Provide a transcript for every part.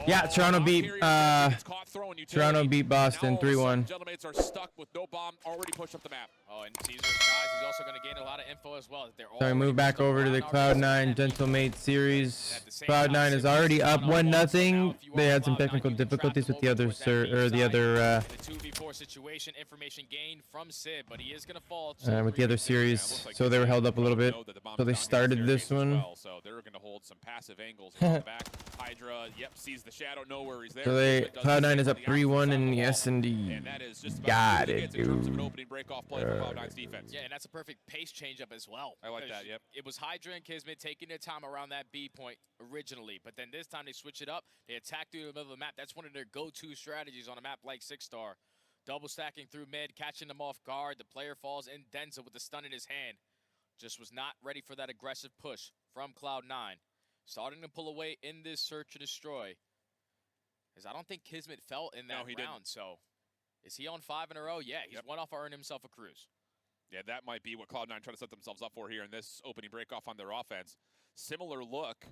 Yeah, Toronto beat Boston 3-1. GentleM8's are stuck with no bomb already pushed up the map. Oh, and Caesar Skies is also going to gain a lot of info as well. So we move back over to the Cloud9 GentleM8's series. Cloud9 is already up 1-0. They had some technical difficulties with the other the 2v4 situation, information gained from Sib, but he is going to fall with the other series, so they were held up a little bit. So they started this one. So they're going to hold some passive angles in the back. Hydra, yep, sees the shadow, know where he's there. So Cloud9 is up 3-1 in the S&D. And that is just got it, dude. In terms of an opening break-off play for Cloud9's defense. Yeah, and that's a perfect pace change-up as well. I like that, yep. It was Hydra and Kismet taking their time around that B point originally, but then this time they switch it up. They attack through the middle of the map. That's one of their go-to strategies on a map like 6-star. Double stacking through mid, catching them off guard. The player falls in Denza with the stun in his hand. Just was not ready for that aggressive push from Cloud9. Starting to pull away in this search and destroy. As I don't think Kismet fell in that round, didn't. so is he on 5 in a row? Yeah, he's one off earning himself a cruise. Yeah, that might be what Cloud9 trying to set themselves up for here in this opening break-off on their offense. Similar look,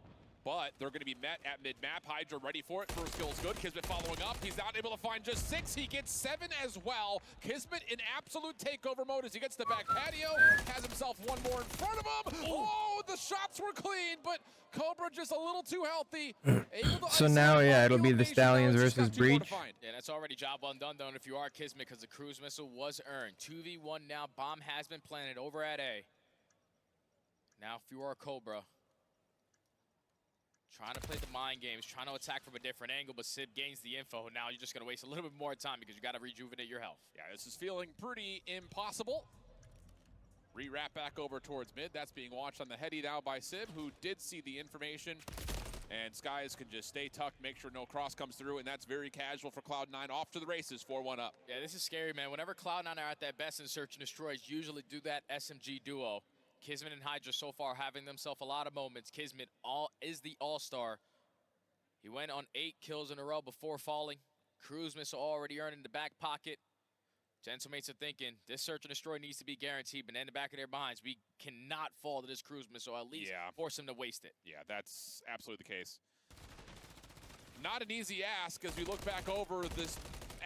but they're going to be met at mid-map. Hydra ready for it. First kill is good. Kismet following up. He's not able to find just 6. He gets 7 as well. Kismet in absolute takeover mode as he gets the back patio. Has himself one more in front of him. Oh, the shots were clean, but Cobra just a little too healthy. So now, yeah, it'll be the Stallions versus Breach. Yeah, that's already job well done, though, if you are Kismet, because the cruise missile was earned. 2v1 now. Bomb has been planted over at A. Now, if you are Cobra, trying to play the mind games, trying to attack from a different angle, but Sib gains the info. Now you're just going to waste a little bit more time because you got to rejuvenate your health. Yeah, this is feeling pretty impossible. Re-wrap back over towards mid. That's being watched on the heady now by Sib, who did see the information. And Skies can just stay tucked, make sure no cross comes through, and that's very casual for Cloud9. Off to the races, 4-1 up. Yeah, this is scary, man. Whenever Cloud9 are at their best in search and destroys, usually do that SMG duo. Kismet and Hydra so far having themselves a lot of moments. Kismet is the all-star. He went on 8 kills in a row before falling. Cruise missile already earned in the back pocket. GentleM8's are thinking this search and destroy needs to be guaranteed, but in the back of their minds, we cannot fall to this cruise missile. At least force him to waste it. Yeah, that's absolutely the case. Not an easy ask as we look back over this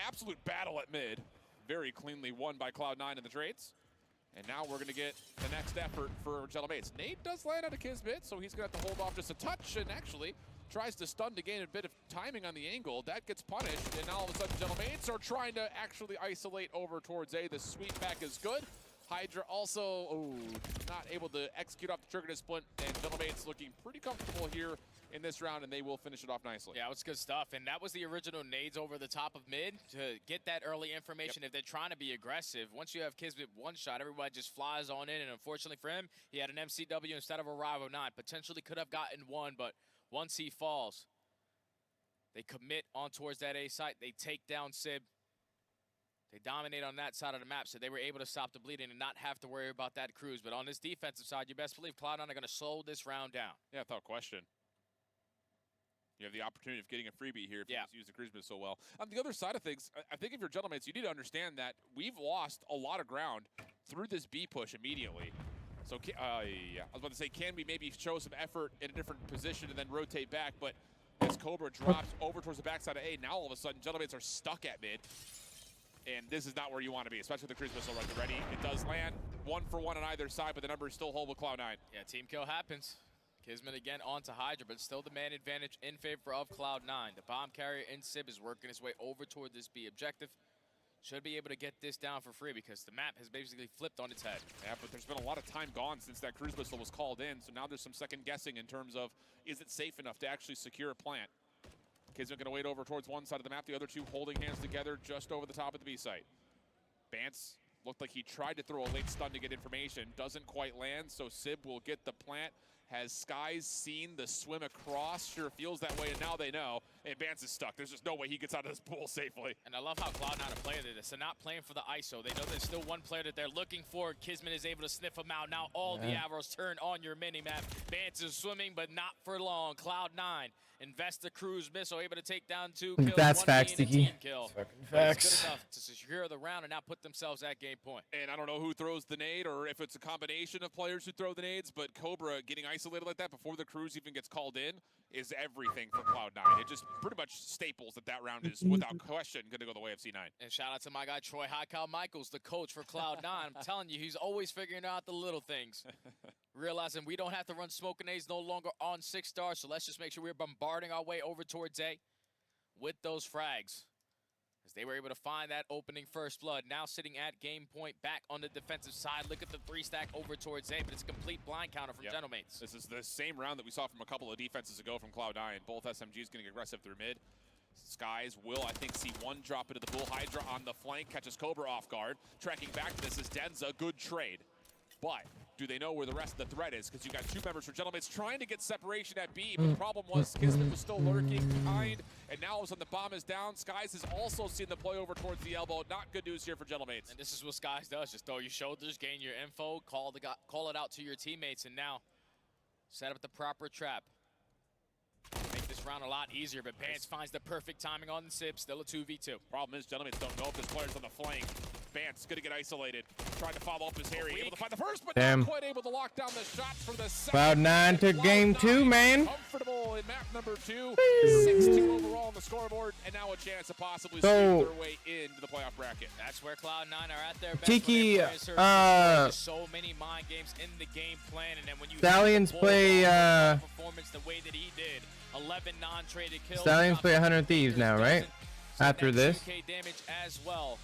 absolute battle at mid. Very cleanly won by Cloud9 in the trades. And now we're going to get the next effort for GentleM8's. Nate does land on a Kismet, so he's going to have to hold off just a touch, and actually tries to stun to gain a bit of timing on the angle. That gets punished, and now all of a sudden GentleM8's are trying to actually isolate over towards A. The sweep back is good. Hydra also not able to execute off the trigger to splint, and GentleM8's looking pretty comfortable here in this round, and they will finish it off nicely. Yeah, it was good stuff, and that was the original nades over the top of mid to get that early information. If they're trying to be aggressive, once you have Kismet one shot, everybody just flies on in, and unfortunately for him, he had an MCW instead of a Rival 9. Potentially could have gotten one, but once he falls, they commit on towards that A site. They take down Sib. They dominate on that side of the map, so they were able to stop the bleeding and not have to worry about that cruise. But on this defensive side, you best believe Cloud9 are going to slow this round down. Yeah, without question. You have the opportunity of getting a freebie here if you just use the cruise missile so well. On the other side of things, I think if you're GentleM8's, you need to understand that we've lost a lot of ground through this B push immediately. So, I was about to say, can we maybe show some effort in a different position and then rotate back? But as Cobra drops over towards the backside of A, now all of a sudden GentleM8's are stuck at mid. And this is not where you want to be, especially with the cruise missile right ready. It does land 1 for 1 on either side, but the numbers still hold with Cloud9. Yeah, team kill happens. Kismet again onto Hydra, but still the man advantage in favor of Cloud9. The bomb carrier in Sib is working his way over toward this B objective. Should be able to get this down for free because the map has basically flipped on its head. Yeah, but there's been a lot of time gone since that cruise missile was called in, so now there's some second guessing in terms of is it safe enough to actually secure a plant. Kismet gonna wait over towards one side of the map, the other two holding hands together just over the top of the B site. Bance looked like he tried to throw a late stun to get information, doesn't quite land, so Sib will get the plant. Has Skies seen the swim across? Sure feels that way, and now they know. And Bance is stuck. There's just no way he gets out of this pool safely. And I love how Cloud9 are playing this. They're not playing for the ISO. They know there's still one player that they're looking for. Kismet is able to sniff him out. Now all the arrows turn on your mini-map. Bance is swimming, but not for long. Cloud9 invest the cruise missile, able to take down 2 kills. That's facts, Tiki. Facts. It's good enough to secure the round and now put themselves at game point. And I don't know who throws the nade or if it's a combination of players who throw the nades, but Cobra getting isolated like that before the cruise even gets called in is everything for Cloud9. It just pretty much staples that round is, without question, going to go the way of C9. And shout out to my guy, Troy Highcow-Michaels, the coach for Cloud9. I'm telling you, he's always figuring out the little things. Realizing we don't have to run smoke grenades no longer on 6-star, so let's just make sure we're bombarding our way over towards A with those frags. As they were able to find that opening first blood. Now sitting at game point back on the defensive side. Look at the 3-stack over towards A, but it's a complete blind counter from GentleM8's. This is the same round that we saw from a couple of defenses ago from Cloud9. Both SMGs getting aggressive through mid. Skies will, I think, see one drop into the pool. Hydra on the flank, catches Cobra off guard. Tracking back to this is Denza, good trade. But do they know where the rest of the threat is? Because you got 2 members for GentleM8's trying to get separation at B, but the problem was Kismet was still lurking behind, and now all of a sudden the bomb is down. Skies has also seen the play over towards the elbow. Not good news here for GentleM8's. And this is what Skies does, just throw your shoulders, gain your info, call it out to your teammates, and now set up the proper trap. Make this round a lot easier, but Bance finds the perfect timing on the sip, still a 2v2. Problem is, GentleM8's don't know if this player's on the flank. Bance gonna get isolated. Trying to follow up his Harry. Able to find the first, but not quite able to lock down the shots for the second. Cloud9 took game 2, man. Comfortable in map number 2. 6-2 overall on the scoreboard, and now a chance to possibly sneak their way into the playoff bracket. That's where Cloud9 are at their best. Tiki, so many mind games in the game plan, and then when you Stallions play performance the way that he did, 11 non-traded kills. Stallions play 100 Thieves now, right? After this. 2K damage as well.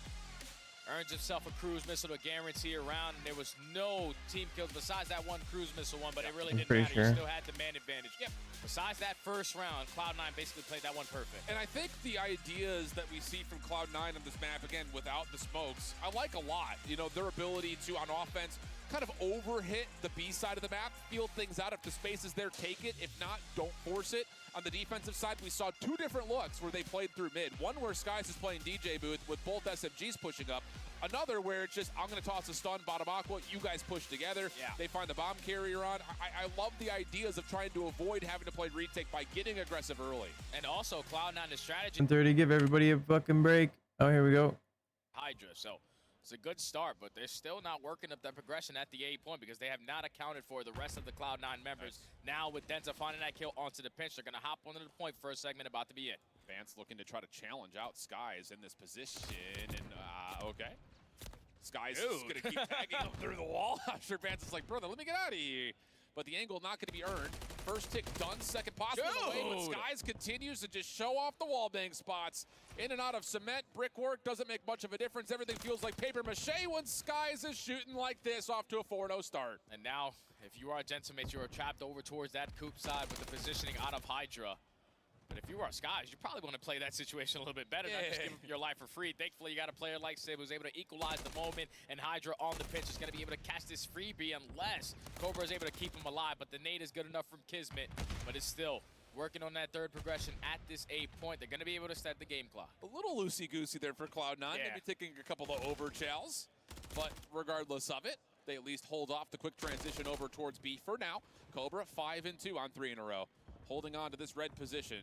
Earns himself a cruise missile to guarantee a round, and there was no team kills besides that one cruise missile one, but it really didn't matter. Sure. He still had the man advantage. Yep. Besides that first round, Cloud9 basically played that one perfect. And I think the ideas that we see from Cloud9 on this map, again, without the smokes, I like a lot. You know, their ability to, on offense, kind of overhit the B side of the map, feel things out. If the space is there, take it. If not, don't force it. On the defensive side, we saw 2 different looks where they played through mid. One where Skies is playing DJ booth with both SMGs pushing up. Another where it's just, I'm going to toss a stun, bottom aqua, you guys push together. Yeah. They find the bomb carrier on. I love the ideas of trying to avoid having to play retake by getting aggressive early. And also, Cloud9's strategy. 30, give everybody a fucking break. Oh, here we go. Hydra, so it's a good start, but they're still not working up that progression at the A point because they have not accounted for the rest of the Cloud9 members. Now with Denza finding that kill onto the pinch, they're going to hop onto the point for a segment about to be it. Vance looking to try to challenge out Skies in this position, and okay. Skies is going to keep tagging him through the wall. I'm sure Vance is like, brother, let me get out of here. But the angle not going to be earned. First tick done, second possible away, but Skies continues to just show off the wallbang spots. In and out of cement, brickwork doesn't make much of a difference. Everything feels like paper mache when Skies is shooting like this off to a 4-0 start. And now, if you are GentleM8's, you are trapped over towards that coop side with the positioning out of Hydra. But if you are Skies, you probably want to play that situation a little bit better, not just give your life for free. Thankfully, you got a player like Sib who's able to equalize the moment, and Hydra on the pitch is going to be able to catch this freebie unless Cobra is able to keep him alive. But the nade is good enough from Kismet, but it's still working on that third progression at this A point. They're going to be able to set the game clock. A little loosey-goosey there for Cloud9, maybe taking a couple of over-chows, but regardless of it, they at least hold off the quick transition over towards B for now. Cobra 5-2 on 3 in a row, holding on to this red position.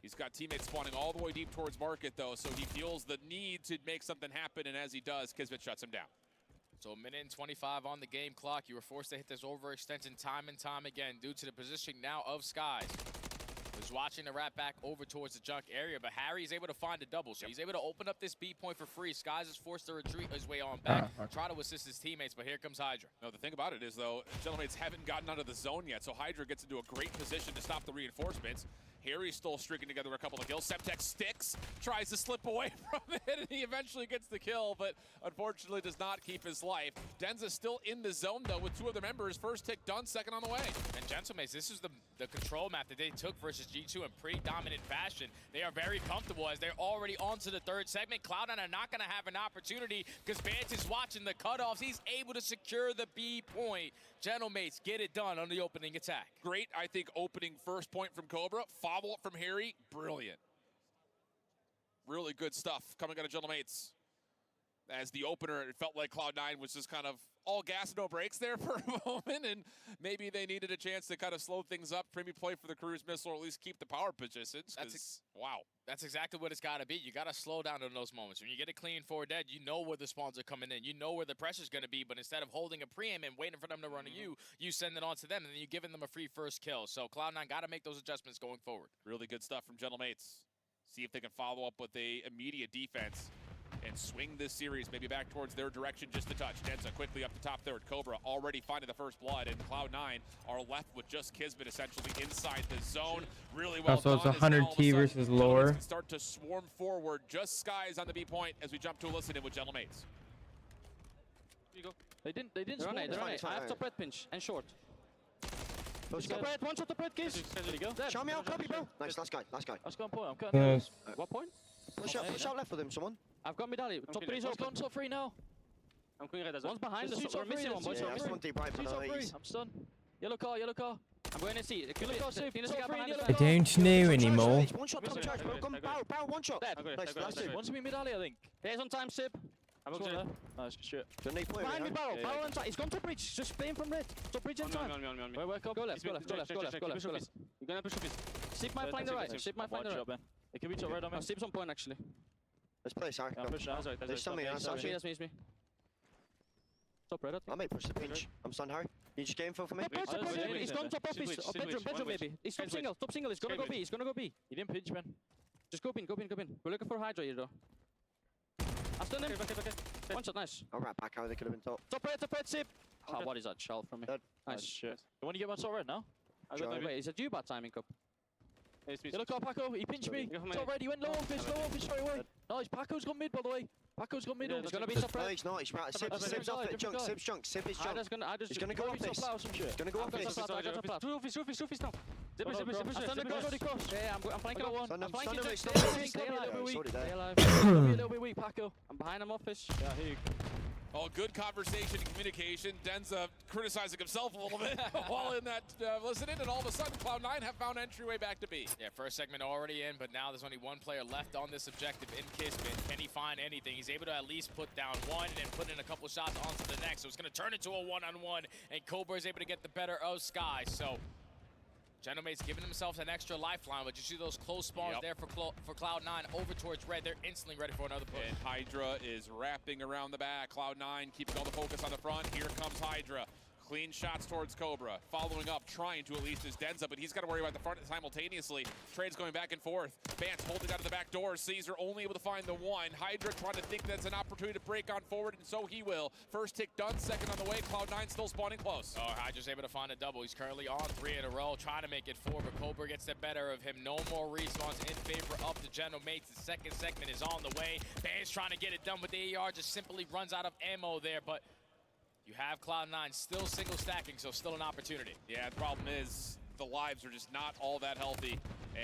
He's got teammates spawning all the way deep towards market, though, so he feels the need to make something happen, and as he does, Kismet shuts him down. So a minute and 25 on the game clock. You were forced to hit this overextension time and time again due to the positioning now of Skies. Who's watching the rat back over towards the junk area, but Harry is able to find a double, so he's able to open up this B point for free. Skies is forced to retreat his way on back, try to assist his teammates, but here comes Hydra. No, the thing about it is, though, GentleM8's haven't gotten out of the zone yet, so Hydra gets into a great position to stop the reinforcements. Harry's still streaking together a couple of kills. Tctekk sticks, tries to slip away from it, and he eventually gets the kill, but unfortunately does not keep his life. Denza's still in the zone, though, with 2 of the members. First tick done, second on the way. And GentleM8's, this is the control map that they took versus G2 in pretty dominant fashion. They are very comfortable as they're already onto the third segment. Cloud9 are not going to have an opportunity because Vance is watching the cutoffs. He's able to secure the B point. GentleM8's get it done on the opening attack. Great, I think, opening first point from Cobra. Follow-up from Harry, brilliant. Really good stuff coming out of GentleM8's. As the opener, it felt like Cloud9 was just kind of all gas and no brakes there for a moment, and maybe they needed a chance to kind of slow things up, maybe play for the cruise missile, or at least keep the power positions. Wow. That's exactly what it's got to be. You got to slow down in those moments. When you get a clean forward dead, you know where the spawns are coming in. You know where the pressure's going to be, but instead of holding a preem and waiting for them to run to you send it on to them, and then you're giving them a free first kill. So Cloud9 got to make those adjustments going forward. Really good stuff from GentleM8's. See if they can follow up with a immediate defense and swing this series maybe back towards their direction just a touch. Denza quickly up the top third. Cobra already finding the first blood, and Cloud9 are left with just Kismet essentially inside the zone. Really well So it's done, 100 T versus lower. Start to swarm forward. Just Skies on the B point as we jump to a listen in with GentleM8's. You go. They didn't They're on spawn. it, they're on it. I have top red pinch and short. Top red, one shot top red, kiss. There you go. Show me out, copy, bro. Nice, last guy. Let's go on point. I'm cutting Yes. What point? Push out left with him, someone. I've got medallion. Top 3 is Let's go open. on top 3 now. I'm clearing red as well. One's behind Just us. two We're top three, missing one. that's Boys it. top Yeah, three. that's one deep right, Two but top no, 3. he's... I'm stunned. Yellow car, yellow car. I'm going to see. Yellow car, safe. Venus Top got three, behind yellow us. I car. don't know anymore. One shot, top charge, bro. Come, bow, one shot. Dead. Nice, last two. One's me medallion, I think. Here's on time, Sib. I'm One okay. there. Nice, shit. Don't need point, Behind me, barrel. Yeah, Barrel yeah. on top. He's gone top bridge. Just spin from red. Top bridge in time. Where, come? Go left, go left, go left, go left, go left, go left. You're gonna push this. Sip might find the right. Sip might find the right. It could be top red on me. Sip's on point, actually. Let's play, sorry. Yeah, push. That's right. There's something else, Actually, actually. that's me, it's me. Top red, I I think. might push the pinch. I'm stunned, Harry. You just game for me? Top red, top Wait, red. wait, He's wait, gone wait. top office. Switch, Or bedroom, switch, bedroom switch. maybe. He's top Switch. single, top single. He's gonna go B, he's gonna go B. You didn't pinch, man. Just go bin, go bin, go bin. We're looking for Hydra here, though. I stunned him. Okay. One shot, nice. Alright, back out. They could have been top. Top red, Sip. Ah, what is that shell from me? Dead. Nice. Shit. You want to get one top red now? I got Sure. no Wait, is it you bad timing, Cup? It's me. Yellow car, Paco. He pinched me. You go for Top me. red, he went low office straight away. Nice, Paco's gone mid, by the way. Paco's gone mid. Yeah, He's that's gonna be good. top No, red. he's not. He's right. Sib's different off guy, it. Junk, different Sib's junk. Sib is junk. He's gonna go maybe office. top loud, some shit. Gonna go I've got office. top loud, I got top loud. Roofies now. Zip it, zip it, zip it, I stunned the cross, zip it. cross. Yeah, I'm flanking on one. Stun I'm him, flanking stun him, just stun him. stay Stay alive, alive. a little bit Sorry, weak. there. Stay alive. Be a little bit weak, Paco. I'm behind him office. Yeah, here you go. Oh, good conversation and communication. Denza criticizing himself a little bit while in that listening, and all of a sudden Cloud9 have found entryway back to B. Yeah, first segment already in, but now there's only one player left on this objective in Kismet. Can he find anything? He's able to at least put down one and then put in a couple shots onto the next. So it's going to turn into a one-on-one, and Cobra is able to get the better of Sky. So GentleM8's giving themselves an extra lifeline, but you see those close spawns there for Cloud9 over towards red. They're instantly ready for another push. And Hydra is wrapping around the back. Cloud9 keeping all the focus on the front. Here comes Hydra. Clean shots towards Cobra. Following up, trying to at least is Denza, but he's got to worry about the front simultaneously. Trades going back and forth. Bance holding out of the back door. Caesar only able to find the one. Hydra trying to think that's an opportunity to break on forward, and so he will. First tick done, second on the way. Cloud9 still spawning close. Oh, Hydra's able to find a double. He's currently on 3 in a row, trying to make it 4, but Cobra gets the better of him. No more respawns in favor of the GentleM8's. The second segment is on the way. Bance trying to get it done with the AR, just simply runs out of ammo there, but you have Cloud9 still single stacking, so still an opportunity. Yeah, the problem is the lives are just not all that healthy.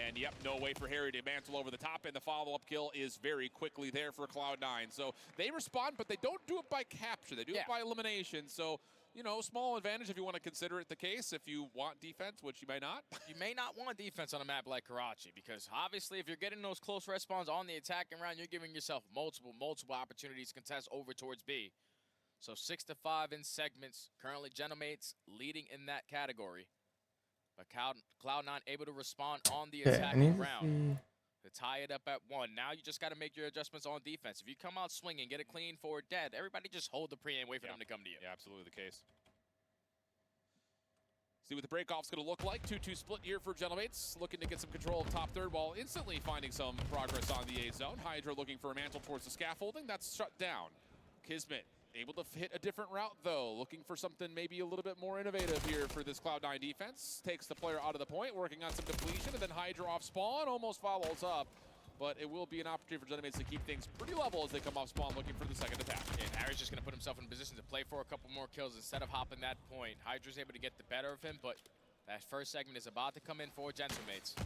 And yep, no way for Harry to mantle over the top, and the follow-up kill is very quickly there for Cloud9. So they respond, but they don't do it by capture. They do it by elimination. So, you know, small advantage if you want to consider it the case. If you want defense, which you may not. You may not want defense on a map like Karachi, because obviously if you're getting those close respawns on the attacking round, you're giving yourself multiple opportunities to contest over towards B. So 6 to 5 in segments. Currently, GentleM8's leading in that category. But Cloud9 able to respond on the attacking round to tie it up at 1. Now you just got to make your adjustments on defense. If you come out swinging, get it clean forward dead, everybody just hold the pre-aim, wait for them to come to you. Yeah, absolutely the case. See what the breakoff's going to look like. 2-2 split here for GentleM8's. Looking to get some control of top third while instantly finding some progress on the A zone. Hydra looking for a mantle towards the scaffolding. That's shut down. Kismet able to hit a different route, though. Looking for something maybe a little bit more innovative here for this Cloud9 defense. Takes the player out of the point, working on some depletion, and then Hydra off spawn almost follows up. But it will be an opportunity for GentleM8's to keep things pretty level as they come off spawn looking for the second attack. And Harry's just going to put himself in a position to play for a couple more kills instead of hopping that point. Hydra's able to get the better of him, but that first segment is about to come in for GentleM8's.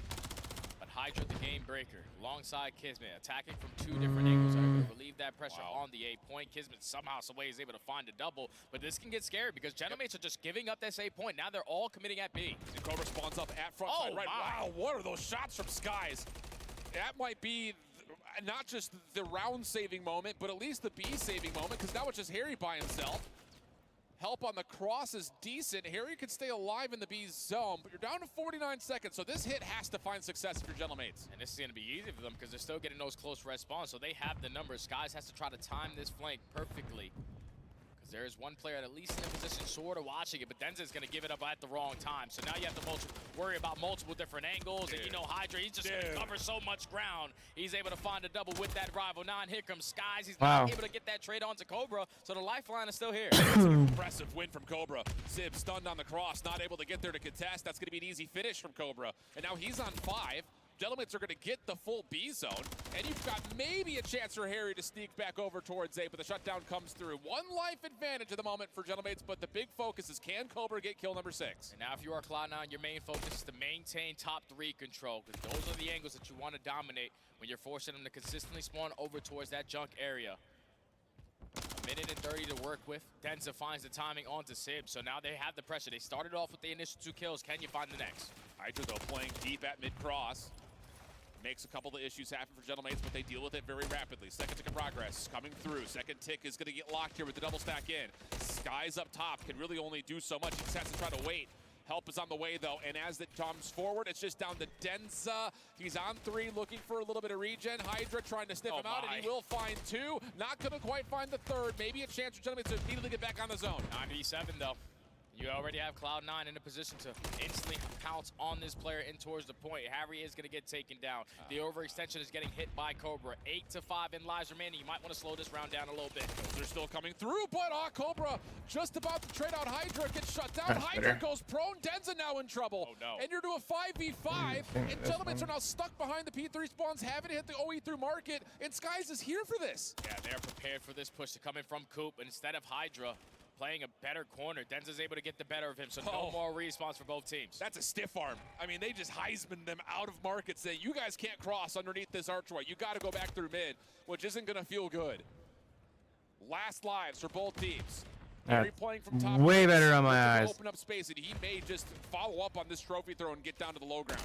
But Hydra, the game breaker, alongside Kismet, attacking from 2 different angles. Able to relieve that pressure on the A point. Kismet somehow, some way is able to find a double, but this can get scary because GentleM8's are just giving up this A point. Now they're all committing at B. And Cobra spawns up at front side right. Wow, what are those shots from Skies? That might be not just the round-saving moment, but at least the B-saving moment, because now it's just Harry by himself. Help on the cross is decent. Harry could stay alive in the B zone, but you're down to 49 seconds, so this hit has to find success for GentleM8's. And this is going to be easy for them because they're still getting those close respawns, so they have the numbers. Skies has to try to time this flank perfectly. Because there is one player at least in a position sort of watching it, but Denza's going to give it up at the wrong time. So now you have to worry about multiple different angles. And you know Hydra, he's just going to cover so much ground. He's able to find a double with that rival 9. Here comes Skies. He's not able to get that trade onto Cobra, so the lifeline is still here. Impressive win from Cobra. Sib stunned on the cross, not able to get there to contest. That's going to be an easy finish from Cobra. And now he's on 5. GentleM8's are going to get the full B zone, and you've got maybe a chance for Harry to sneak back over towards A, but the shutdown comes through. 1 life advantage at the moment for GentleM8's, but the big focus is can Cobra get kill number 6? And now if you are Cloud9, your main focus is to maintain top 3 control, because those are the angles that you want to dominate when you're forcing them to consistently spawn over towards that junk area. A minute and 30 to work with. Denza finds the timing onto Sib, so now they have the pressure. They started off with the initial 2 kills. Can you find the next? Hydra, though, playing deep at mid-cross. Makes a couple of issues happen for GentleM8's, but they deal with it very rapidly. Second tick of progress coming through. Second tick is going to get locked here with the double stack in. Skies up top can really only do so much. He just has to try to wait. Help is on the way, though, and as it comes forward, it's just down to Denza. He's on 3, looking for a little bit of regen. Hydra trying to sniff him out, and he will find 2. Not going to quite find the 3rd. Maybe a chance for GentleM8's to immediately get back on the zone. 9v7, though. You already have Cloud9 in a position to instantly pounce on this player in towards the point. Harry is going to get taken down. The overextension is getting hit by Cobra. 8-5 in lives remaining. You might want to slow this round down a little bit. They're still coming through, but Cobra just about to trade out Hydra. Gets shut down. Hydra goes prone. Denza now in trouble. Oh, no. And you're doing a 5v5. And GentleM8's are now stuck behind the P3 spawns. Haven't hit the OE through market. And Skies is here for this. Yeah, they're prepared for this push to come in from Coop. And instead of Hydra playing a better corner, Denza's able to get the better of him, so no more respawns for both teams. That's a stiff arm. I mean, they just Heisman them out of market, saying, you guys can't cross underneath this archway. You got to go back through mid, which isn't going to feel good. Last lives for both teams. Harry playing from top. Way better on my eyes. Open up space, and he may just follow up on this trophy throw and get down to the low ground.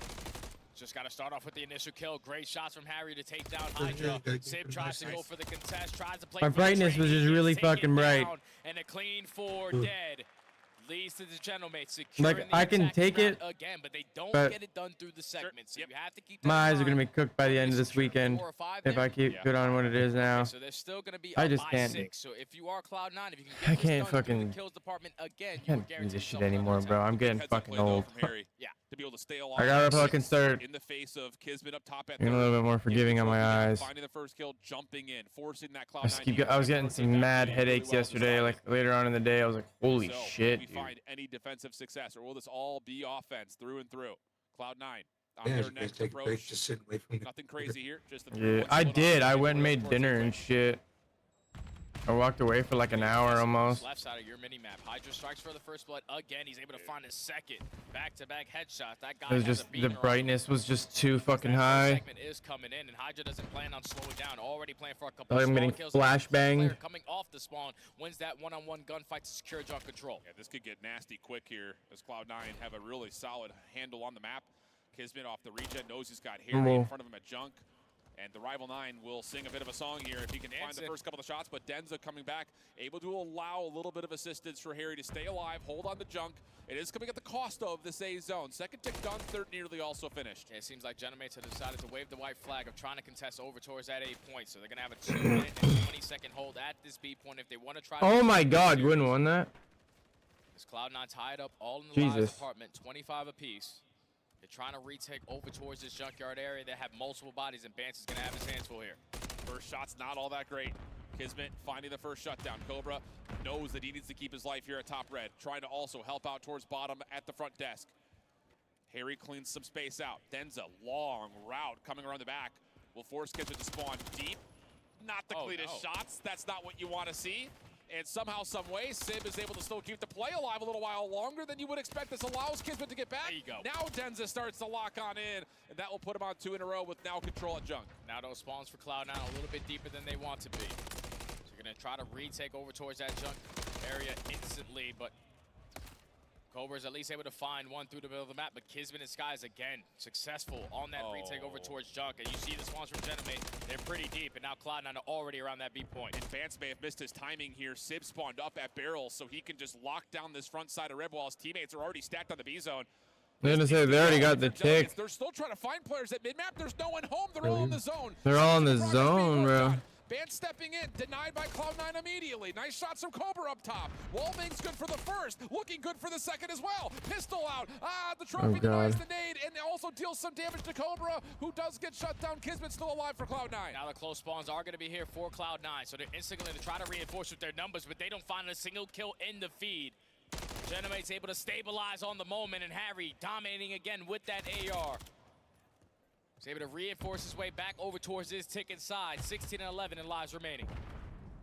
Just got to start off with the initial kill. Great shots from Harry to take down Hydra. Sib tries to go for the contest, tries to play. My brightness was just really fucking bright. And a clean 4 dead leads to the GentleM8's. Like, I can take it again, but they don't get it done through the segments. So you have to keep my eyes are gonna be cooked by the end of this weekend if I keep good on what it is now. So there's still gonna be I just can't. 6. So if you are Cloud9, if you can I get can't this done through fucking the kills department again, can't do this shit anymore, bro. I'm getting fucking old. Yeah. To be able to stay alive. I gotta fucking start in the face of Kismet up top at being a little bit more forgiving on my eyes. Finding the first kill, jumping in, forcing that Cloud9. I was getting some mad headaches yesterday. Like later on in the day, I was like, "Holy shit!" Will we find any defensive success, or will this all be offense through and through? Cloud9 on Yeah, their next take a break, approach. just sit away from Nothing crazy here. Just Yeah, I did. I went and made dinner and shit. I walked away for like an hour almost. Left side of your mini map. Hydra strikes for the first blood again. He's able to find his second back-to-back headshot. That guy It was just the brightness was just too fucking high. Segment is coming in, and Hydra doesn't plan on slowing down. Already playing for a couple. I'm getting kills. flashbanged. Coming off the spawn, wins that one-on-one gunfight to secure junk control. Yeah, this could get nasty quick here as Cloud9 have a really solid handle on the map. Kismet off the regen, knows he's got Harry in front of him at junk. And the rival 9 will sing a bit of a song here if he can find the first couple of shots. But Denza coming back, able to allow a little bit of assistance for Harry to stay alive, hold on to junk. It is coming at the cost of this A zone. Second tick done, 3rd nearly also finished. Yeah, it seems like GentleM8's have decided to wave the white flag of trying to contest over towards that A point. So they're going to have a 2-minute and 20-second hold at this B point if they want to try. Oh my God, you wouldn't won that. This Cloud9 tied up all in the lives Jesus. department, 25 apiece. They're trying to retake over towards this junkyard area. They have multiple bodies, and Bance is going to have his hands full here. First shot's not all that great. Kismet finding the first shutdown. Cobra knows that he needs to keep his life here at top red. Trying to also help out towards bottom at the front desk. Harry cleans some space out. Denza, long route coming around the back. Will force Kismet to spawn deep. Not the cleanest shots. That's not what you want to see. And somehow, some way, Sib is able to still keep the play alive a little while longer than you would expect. This allows Kismet to get back. There you go. Now Denza starts to lock on in, and that will put him on 2 in a row with now control at junk. Now those spawns for Cloud9 a little bit deeper than they want to be. So you're going to try to retake over towards that junk area instantly, but Cobra's at least able to find one through the middle of the map, but Kxpture and Skies again successful on that retake over towards Junk. And you see the spawns from GentleM8, they're pretty deep, and now Cloud9 are already around that B point. And Vance may have missed his timing here. Sib spawned up at barrel, so he can just lock down this front side of Red while his teammates are already stacked on the B zone. I'm gonna say they already got the tick. They're still trying to find players at mid-map. There's no one home. They're all in the zone. They're all in the zone, bro. Vance stepping in, denied by Cloud9 immediately. Nice shots from Cobra up top. Wallbang's good for the first, looking good for the second as well. Pistol out. The trophy denies the nade and also deals some damage to Cobra, who does get shut down. Kxpture still alive for Cloud9. Now the close spawns are going to be here for Cloud9, so they're instantly going to try to reinforce with their numbers, but they don't find a single kill in the feed. GentleM8's able to stabilize on the moment, and Harry dominating again with that AR. He's able to reinforce his way back over towards his ticket side. 16 and 11 in lives remaining.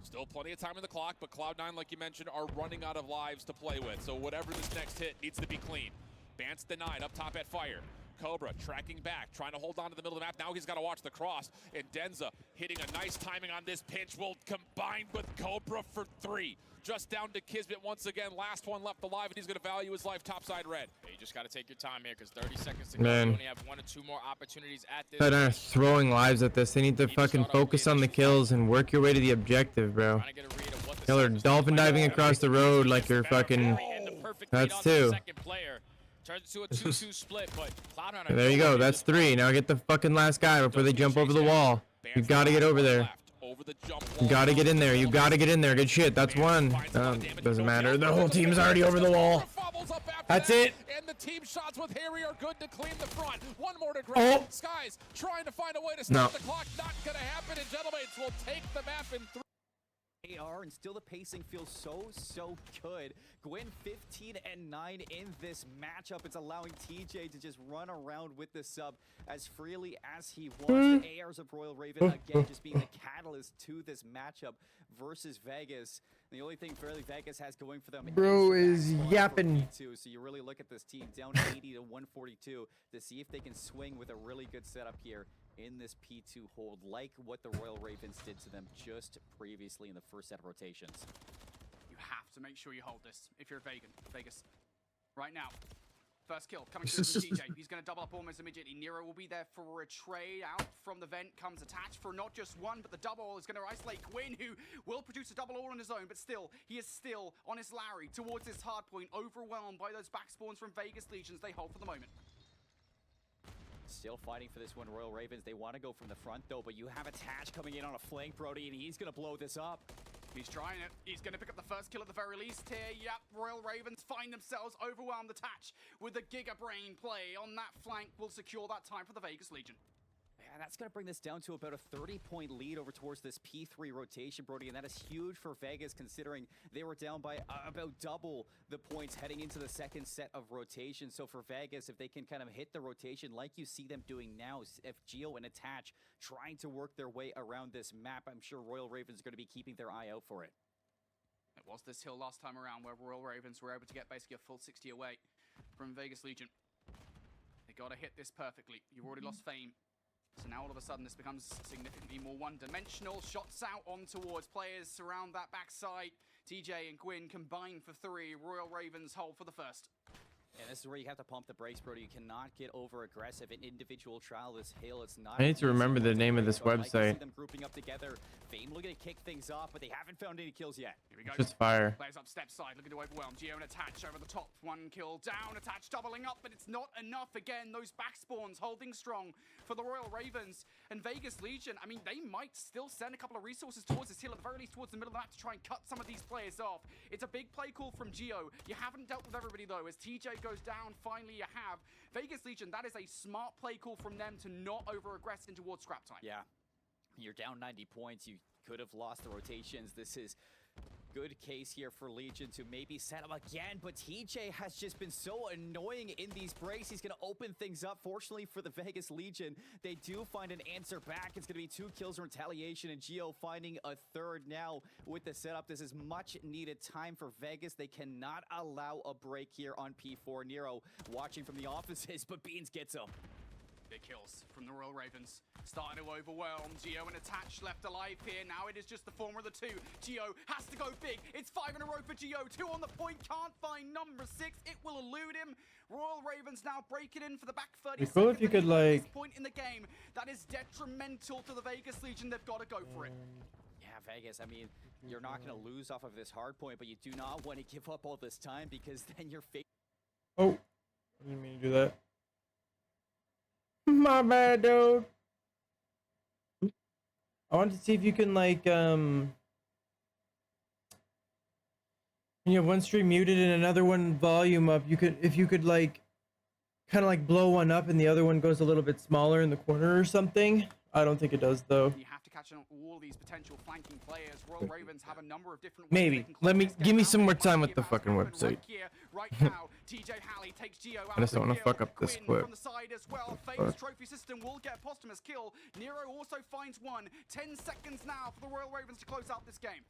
Still plenty of time on the clock, but Cloud9, like you mentioned, are running out of lives to play with. So whatever this next hit needs to be clean. Vance denied up top at fire. Cobra tracking back, trying to hold on to the middle of the map. Now he's got to watch the cross. And Denza hitting a nice timing on this pinch will combine with Cobra for 3. Just down to Kxpture once again. Last one left alive, and he's going to value his life topside red. Yeah, you just got to take your time here because 30 seconds to go. Man. You only have 1 or 2 more opportunities at this. They're throwing lives at this. They need to fucking focus on the kills and work your way to the objective, bro. Trying to get a read of what the Y'all are dolphin diving across the road like you're fucking... That's 2. Turns into a 2-2 split, but Cloud9 There you go. That's 3. Now get the fucking last guy before they jump over the wall. You gotta get over there. You gotta get in there. You gotta get in there. Good shit. That's 1. Doesn't matter. The whole team's already over the wall. That's it. And the team shots with Harry are good to clean the front. One more to grab. Skies trying to find a way to stop the clock. Not gonna happen. And GentleM8's will take the map in 3. AR, and still the pacing feels so good. Gwyn 15 and 9 in this matchup. It's allowing TJ to just run around with the sub as freely as he wants. The ARs of Royal Raven again just being the catalyst to this matchup versus Vegas. The only thing fairly Vegas has going for them is yapping. So you really look at this team down 80 to 142 to see if they can swing with a really good setup here in this P2 hold, like what the Royal Ravens did to them just previously in the first set of rotations. You have to make sure you hold this if you're Vegas. Right now. First kill coming through from TJ. He's going to double up almost immediately. Nero will be there for a trade. Out from the vent comes attached for not just one, but the double is going to isolate Gwyn, who will produce a double all on his own, but still, he is still on his Larry towards his hard point, overwhelmed by those back spawns from Vegas Legions. They hold for the moment. Still fighting for this one, Royal Ravens. They want to go from the front, though, but you have Attach coming in on a flank, Brody, and he's going to blow this up. He's trying it. He's going to pick up the first kill at the very least here. Yep, Royal Ravens find themselves overwhelmed. Attach with a Giga Brain play on that flank will secure that time for the Vegas Legion. And that's going to bring this down to about a 30-point lead over towards this P3 rotation, Brody, and that is huge for Vegas considering they were down by about double the points heading into the second set of rotation. So for Vegas, if they can kind of hit the rotation like you see them doing now, if Geo and Attach trying to work their way around this map, I'm sure Royal Ravens are going to be keeping their eye out for it. It was this hill last time around where Royal Ravens were able to get basically a full 60 away from Vegas Legion. They got to hit this perfectly. You've already lost Fame. So now all of a sudden this becomes significantly more one-dimensional. Shots out on towards players around that backside. TJ and Gwyn combine for 3. Royal Ravens hold for the first. And this is where you have to pump the brakes, Brody. You cannot get over-aggressive. An individual trial this hill. It's not. I need to remember the name of this website. Them grouping up together. Fame looking to kick things off, but they haven't found any kills yet. Here we go. Just fire. Players up step side, looking to overwhelm. Geo and Attach over the top. 1 kill down. Attach doubling up, but it's not enough. Again, those back spawns holding strong for the Royal Ravens. And Vegas Legion, I mean, they might still send a couple of resources towards this hill, at the very least towards the middle of the map to try and cut some of these players off. It's a big play call from Geo. You haven't dealt with everybody, though. As TJ goes down, finally you have Vegas Legion. That is a smart play call from them to not over-aggress in towards scrap time. Yeah. You're down 90 points. You could have lost the rotations. This is good case here for Legion to maybe set up again, but TJ has just been so annoying in these breaks. He's going to open things up. Fortunately for the Vegas Legion, they do find an answer back. It's going to be 2 kills in retaliation, and Geo finding a third now with the setup. This is much needed time for Vegas. They cannot allow a break here on P4. Nero watching from the offices, but Beans gets him. big kills from the Royal Ravens. Starting to overwhelm. Geo and Attach left alive here. Now it is just the former of the two. Geo has to go big. It's 5 in a row for Geo. 2 on the point. Can't find number 6. It will elude him. Royal Ravens now breaking in for the back 30 It'd be cool if you could, like... This point in the game that is detrimental to the Vegas Legion. They've got to go for it. Yeah, Vegas, I mean, you're not going to lose off of this hard point, but you do not want to give up all this time because then you're facing... Oh, I didn't mean to do that. My bad, dude. I wanted to see if you can, like, when you have one stream muted and another one volume up, you could, if you could, like, kind of like blow one up and the other one goes a little bit smaller in the corner or something. I don't think it does, though. You have to catch on all these potential flanking players. Royal Ravens have a number of different Maybe. Let me give me some more time with the fucking website. Right now, TJ Halley takes Geo out. I just don't want to fuck up this Quinn clip. from the side as well. FaZe trophy system will get a posthumous kill. Nero also finds one. 10 seconds now for the Royal Ravens to close out this game.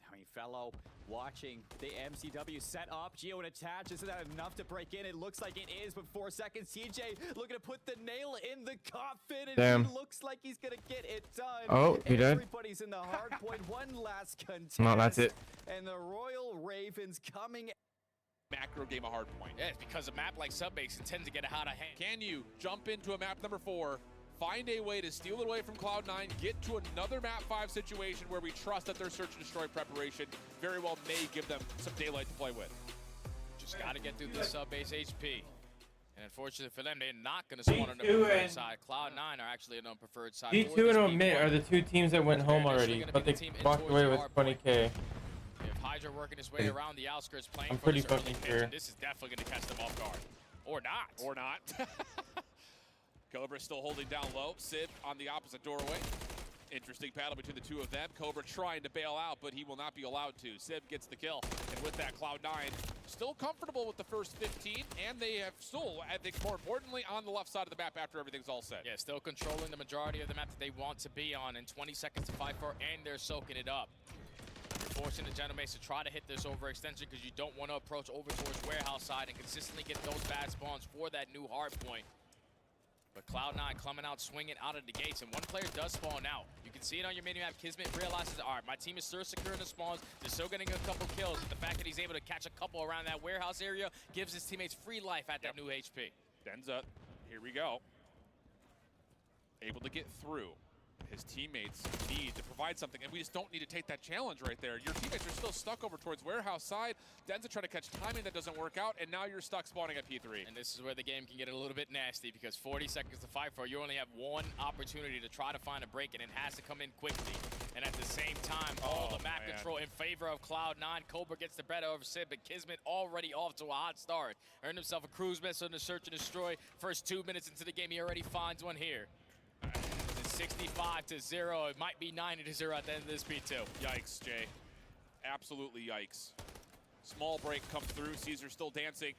I mean, fellow, watching the MCW set up, Geo and Attach, isn't that enough to break in? It looks like it is, but 4 seconds. CJ looking to put the nail in the coffin, and Damn. he looks like he's gonna get it done. Oh, he did? Everybody's in the hard point. One last contest. No, that's it. And the Royal Ravens coming. Macro game a hard point. Yeah, it's because a map like Subbase tends to get out of hand. Can you jump into a map number 4, find a way to steal it away from Cloud9, get to another map 5 situation where we trust that their search and destroy preparation very well may give them some daylight to play with. Just got to get through the Subbase HP. And unfortunately for them, they're not going to spawn on the preferred side. Cloud9 are actually an unpreferred side. G2 and Omit are the two teams that went home already, but they walked away with 20K. If Hydra working his way around the outskirts playing I'm for pretty this early fucking pitch, sure. and this is definitely going to catch them off guard. Or not. Or not. Cobra still holding down low. Sid on the opposite doorway. Interesting battle between the two of them. Cobra trying to bail out, but he will not be allowed to. Sib gets the kill. And with that, Cloud9 still comfortable with the first 15, and they have still, I think more importantly, on the left side of the map after everything's all said. Yeah, still controlling the majority of the map that they want to be on in 20 seconds to fight for, and they're soaking it up. You're forcing the GentleM8's to try to hit this overextension because you don't want to approach over towards warehouse side and consistently get those bad spawns for that new hard point. But Cloud9 coming out swinging out of the gates, and one player does spawn out. You can see it on your mini-map. Kismet realizes, all right, my team is still secure in the spawns. They're still getting a couple kills. But the fact that he's able to catch a couple around that warehouse area gives his teammates free life at that new HP. Denza, here we go. Able to get through. His teammates need to provide something, and we just don't need to take that challenge right there. Your teammates are still stuck over towards warehouse side. Denza trying to catch timing that doesn't work out, and now you're stuck spawning at P3. And this is where the game can get a little bit nasty because 40 seconds to fight for. You only have one opportunity to try to find a break, and it has to come in quickly. And at the same time, all the map control in favor of Cloud9. Cobra gets the better of Sid, but Kismet already off to a hot start. Earned himself a cruise missile in the search and destroy. First 2 minutes into the game, he already finds one here. 65-0. It might be 90-0 at the end of this P2. Yikes, Jay. Absolutely yikes. Small break comes through. Caesar still dancing.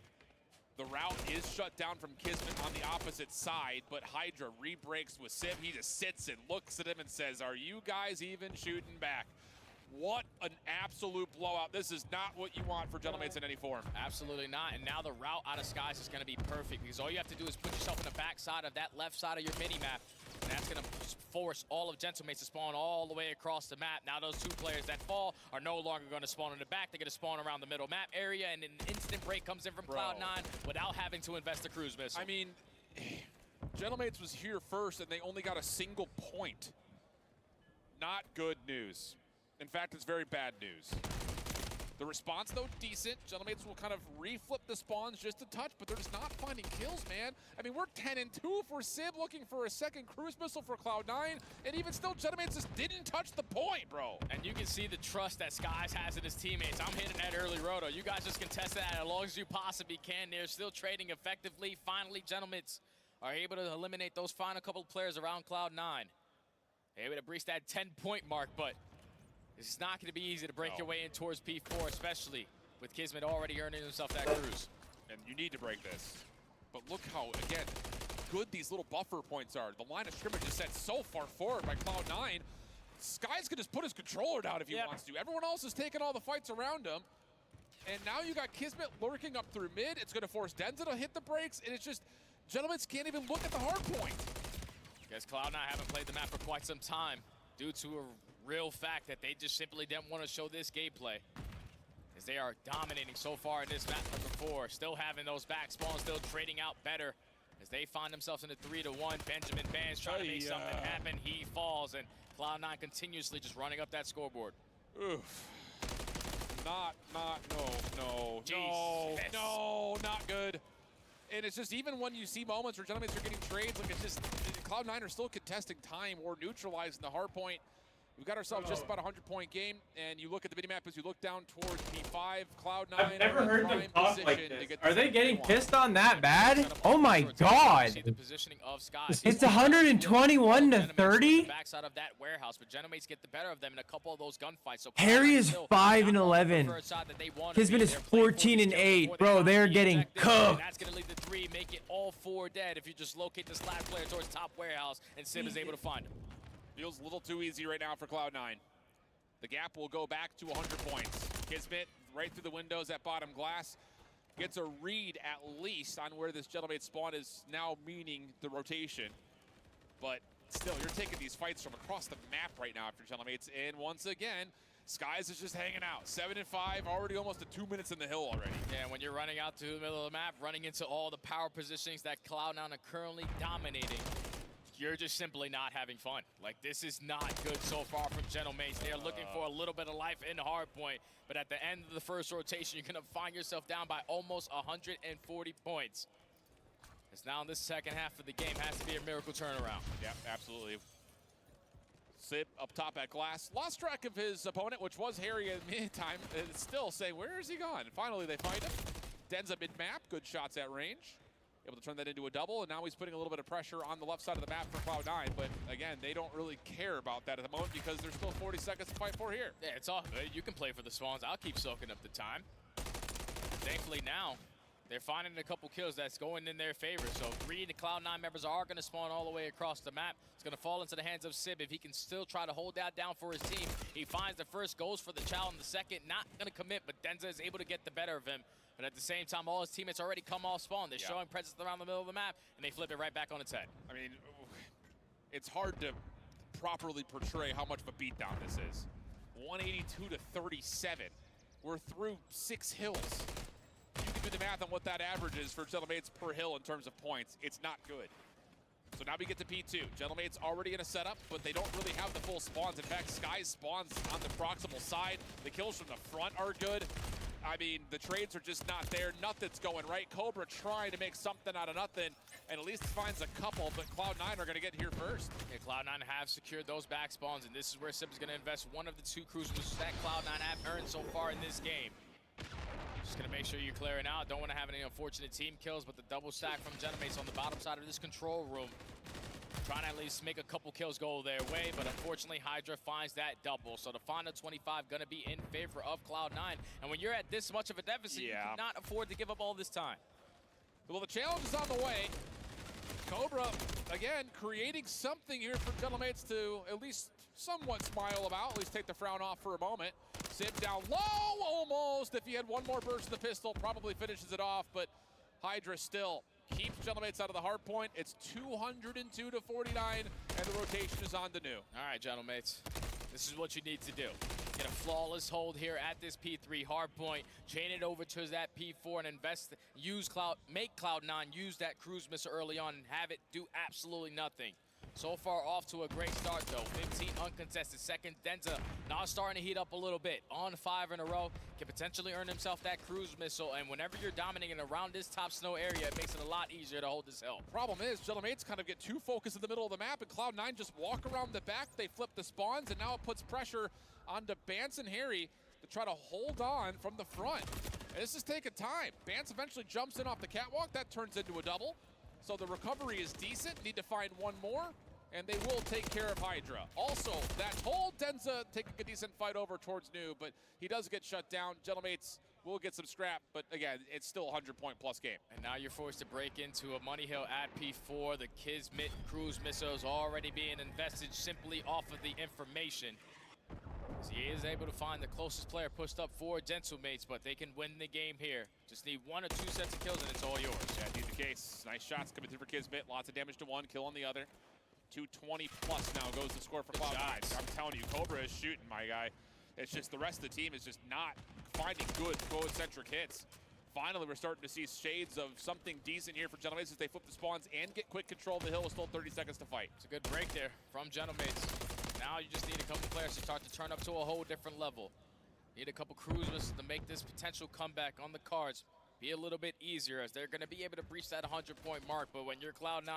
The route is shut down from Kismet on the opposite side, but Hydra re-breaks with Sim. He just sits and looks at him and says, are you guys even shooting back? What an absolute blowout. This is not what you want for GentleM8's in any form. Absolutely not. And now the route out of Skies is going to be perfect because all you have to do is put yourself in the backside of that left side of your mini-map. And that's going to force all of GentleM8's to spawn all the way across the map. Now those two players that fall are no longer going to spawn in the back. They're going to spawn around the middle map area, and an instant break comes in from Cloud9 without having to invest a cruise missile. I mean, GentleM8's was here first, and they only got a single point. Not good news. In fact, it's very bad news. The response, though, decent. GentleM8's will kind of reflip the spawns just a touch, but they're just not finding kills, man. I mean, we're 10-2 for Sib, looking for a second cruise missile for Cloud9, and even still, GentleM8's just didn't touch the point, bro. And you can see the trust that Skies has in his teammates. I'm hitting that early roto. You guys just contest that as long as you possibly can. They're still trading effectively. Finally, GentleM8's are able to eliminate those final couple of players around Cloud9. Able to breach that 10-point mark, but it's not going to be easy to break your way in towards P4, especially with Kismet already earning himself that cruise. And you need to break this. But look how, again, good these little buffer points are. The line of scrimmage is set so far forward by Cloud9. Skies can just put his controller down if he wants to. Everyone else is taking all the fights around him. And now you got Kismet lurking up through mid. It's going to force Denza to hit the brakes, and it's just GentleM8's can't even look at the hard point. Guess Cloud9 haven't played the map for quite some time due to a real fact that they just simply didn't want to show this gameplay. As they are dominating so far in this map number 4, still having those back spawns, still trading out better. As they find themselves in a 3-1, Benjamin Bans trying to make something happen. He falls, and Cloud9 continuously just running up that scoreboard. Oof. No, Jesus. no, not good. And it's just, even when you see moments where GentleM8's are getting trades, like, it's just, Cloud9 are still contesting time or neutralizing the hard point. We've got ourselves just about a 100-point game, and you look at the minimap as you look down towards P5, Cloud9. I've never heard them talk like this. Get Are they getting one. pissed on that bad? Oh my god! See the positioning of Sky. It's 121 to 30. Backside of that warehouse, but GentleM8's get the better of them in a couple of those gunfights. So Harry is 5 and 11. Kismet is 14 and 8. Bro, they're getting cooked. That's gonna lead the 3, make it all 4 dead if you just locate this last player towards top warehouse, and Sim is able to find him. Feels a little too easy right now for Cloud9. The gap will go back to 100 points. Kismet right through the windows at bottom glass. Gets a read at least on where this GentleM8 spawn is now, meaning the rotation. But still, you're taking these fights from across the map right now after GentleM8's in. Once again, Skies is just hanging out. 7 and 5, already almost to 2 minutes in the hill already. Yeah, when you're running out to the middle of the map, running into all the power positionings that Cloud9 are currently dominating, you're just simply not having fun. Like, this is not good so far from GentleM8's. They're looking for a little bit of life in the hard point, but at the end of the first rotation, you're gonna find yourself down by almost 140 points. It's now in this second half of the game, has to be a miracle turnaround. Yep, absolutely. Sib up top at glass. Lost track of his opponent, which was Harry at mid-time. And it's still saying, where is he gone? And finally, they find him. Denza mid-map, good shots at range. Able to turn that into a double, and now he's putting a little bit of pressure on the left side of the map for Cloud9. But again, they don't really care about that at the moment because there's still 40 seconds to fight for here. Yeah, it's all good. You can play for the spawns. I'll keep soaking up the time. Thankfully now, they're finding a couple kills that's going in their favor. So 3 of the Cloud9 members are going to spawn all the way across the map. It's going to fall into the hands of Sib if he can still try to hold that down for his team. He finds the first, goes for the chow in the second. Not going to commit, but Denza is able to get the better of him. But at the same time, all his teammates already come off spawn. They're showing presence around the middle of the map, and they flip it right back on its head. I mean, it's hard to properly portray how much of a beatdown this is. 182 to 37. We're through 6 hills. You can do the math on what that average is for GentleM8's per hill in terms of points. It's not good. So now we get to P2. GentleM8's already in a setup, but they don't really have the full spawns. In fact, Sky's spawns on the proximal side. The kills from the front are good. I mean, the trades are just not there. Nothing's going right. Cobra trying to make something out of nothing, and at least finds a couple, but Cloud9 are going to get here first. Yeah, Cloud9 have secured those back spawns, and this is where Sib is going to invest one of the 2 cruisers that Cloud9 have earned so far in this game. Just going to make sure you're clearing out. Don't want to have any unfortunate team kills, but the double stack from GentleM8's on the bottom side of this control room. Trying to at least make a couple kills go their way, but unfortunately Hydra finds that double. So the final 25 gonna be in favor of Cloud9. And when you're at this much of a deficit, you cannot afford to give up all this time. Well, the challenge is on the way. Cobra, again, creating something here for GentleM8's to at least somewhat smile about, at least take the frown off for a moment. Sib down low, almost. If he had one more burst of the pistol, probably finishes it off, but Hydra still keeps GentleM8's out of the hard point. It's 202 to 49, and the rotation is on to New. All right, GentleM8's. This is what you need to do. Get a flawless hold here at this P3 hard point. Chain it over to that P4 and invest. Make Cloud9 use that cruise missile early on and have it do absolutely nothing. So far off to a great start though. 15 uncontested. Second, Denza now starting to heat up a little bit. On 5 in a row. Can potentially earn himself that cruise missile. And whenever you're dominating around this top snow area, it makes it a lot easier to hold this hill. Problem is, GentleM8's kind of get too focused in the middle of the map, and Cloud9 just walk around the back. They flip the spawns, and now it puts pressure onto Bance and Harry to try to hold on from the front. And this is taking time. Bance eventually jumps in off the catwalk. That turns into a double. So the recovery is decent. Need to find one more, and they will take care of Hydra. Also, that whole Denza taking a decent fight over towards New, but he does get shut down. GentleM8's will get some scrap, but again, it's still a 100-point plus game. And now you're forced to break into a money hill at P4. The Kismet cruise missiles already being invested simply off of the information. So he is able to find the closest player pushed up for GentleM8's, but they can win the game here. Just need 1 or 2 sets of kills and it's all yours. Yeah, indeed the case. Nice shots coming through for Xmit. Lots of damage to one, kill on the other. 220 plus now goes the score for Cloud9. I'm telling you, Cobra is shooting, my guy. It's just the rest of the team is just not finding good quote-centric hits. Finally, we're starting to see shades of something decent here for GentleM8's as they flip the spawns and get quick control of the hill with still 30 seconds to fight. It's a good break there from GentleM8's. Now you just need a couple players to start to turn up to a whole different level. Need a couple cruisers to make this potential comeback on the cards be a little bit easier, as they're going to be able to breach that 100-point mark. But when you're Cloud9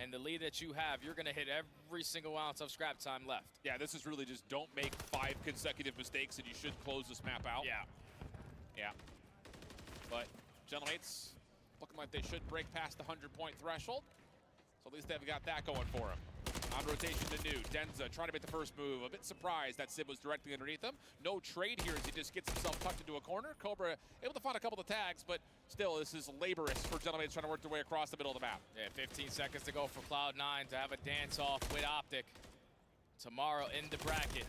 and the lead that you have, you're going to hit every single ounce of scrap time left. Yeah, this is really just don't make 5 consecutive mistakes and you should close this map out. Yeah. Yeah. But GentleM8's looking like they should break past the 100-point threshold. So at least they've got that going for them. On rotation to New. Denza trying to make the first move. A bit surprised that Sib was directly underneath him. No trade here as he just gets himself tucked into a corner. Cobra able to find a couple of tags, but still this is laborious for GentleM8's trying to work their way across the middle of the map. Yeah, 15 seconds to go for Cloud9 to have a dance-off with OpTic. Tomorrow in the bracket.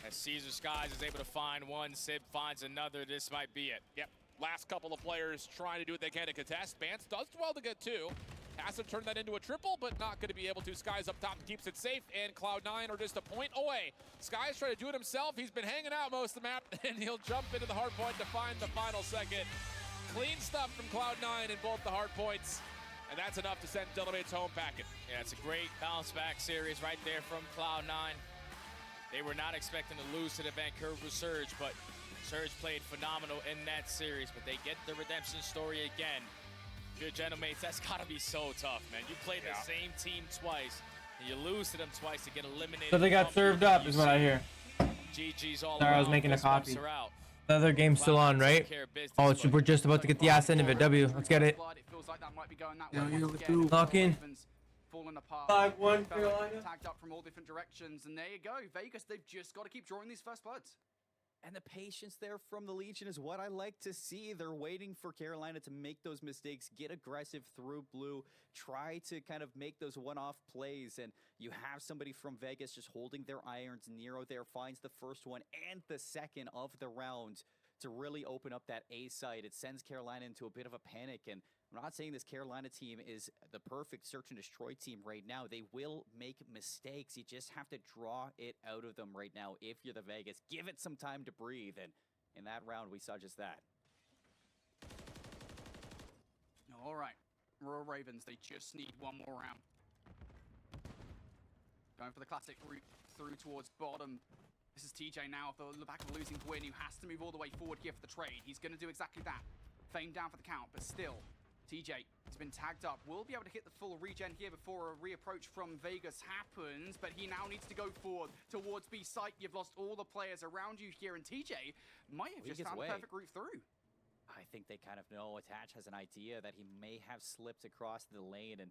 As Caesar Skies is able to find one, Sib finds another. This might be it. Yep. Last couple of players trying to do what they can to contest. Bance does well to get 2. Has to turn that into a triple, but not going to be able to. Skies up top and keeps it safe, and Cloud9 are just a point away. Skies trying to do it himself. He's been hanging out most of the map, and he'll jump into the hard point to find the final second. Clean stuff from Cloud9 in both the hard points, and that's enough to send GentleM8's home packing. Yeah, it's a great bounce-back series right there from Cloud9. They were not expecting to lose to the Vancouver Surge, but Surge played phenomenal in that series, but they get the redemption story again. Good GentleM8's, that's gotta be so tough, man. You played the same team twice, and you lose to them twice to get eliminated. So they got served up, is what I hear. GG's all Sorry, I was around. making a copy. Are out. The other game's still on, right? Oh, we're just about to get the ass end of it. W, let's get it. It feels like that might be going that way once again. Lock in. Falling apart. 5-1 Carolina. Tagged up from all different directions, and there you go. Vegas, they've just got to keep drawing these first bloods. And the patience there from the Legion is what I like to see. They're waiting for Carolina to make those mistakes, get aggressive through blue, try to kind of make those one-off plays. And you have somebody from Vegas just holding their irons. Nero there finds the first one and the second of the round to really open up that A side. It sends Carolina into a bit of a panic. And I'm not saying this Carolina team is the perfect search and destroy team right now. They will make mistakes. You just have to draw it out of them right now. If you're the Vegas, give it some time to breathe. And in that round, we saw just that. All right. Royal Ravens, they just need one more round. Going for the classic route through towards bottom. This is TJ now, off the back of a losing win, who has to move all the way forward here for the trade. He's going to do exactly that. Fame down for the count, but still, TJ has been tagged up. Will be able to hit the full regen here before a reapproach from Vegas happens, but he now needs to go forward towards B site. You've lost all the players around you here, and TJ might have just found the perfect route through. I think they kind of know. Attach has an idea that he may have slipped across the lane, and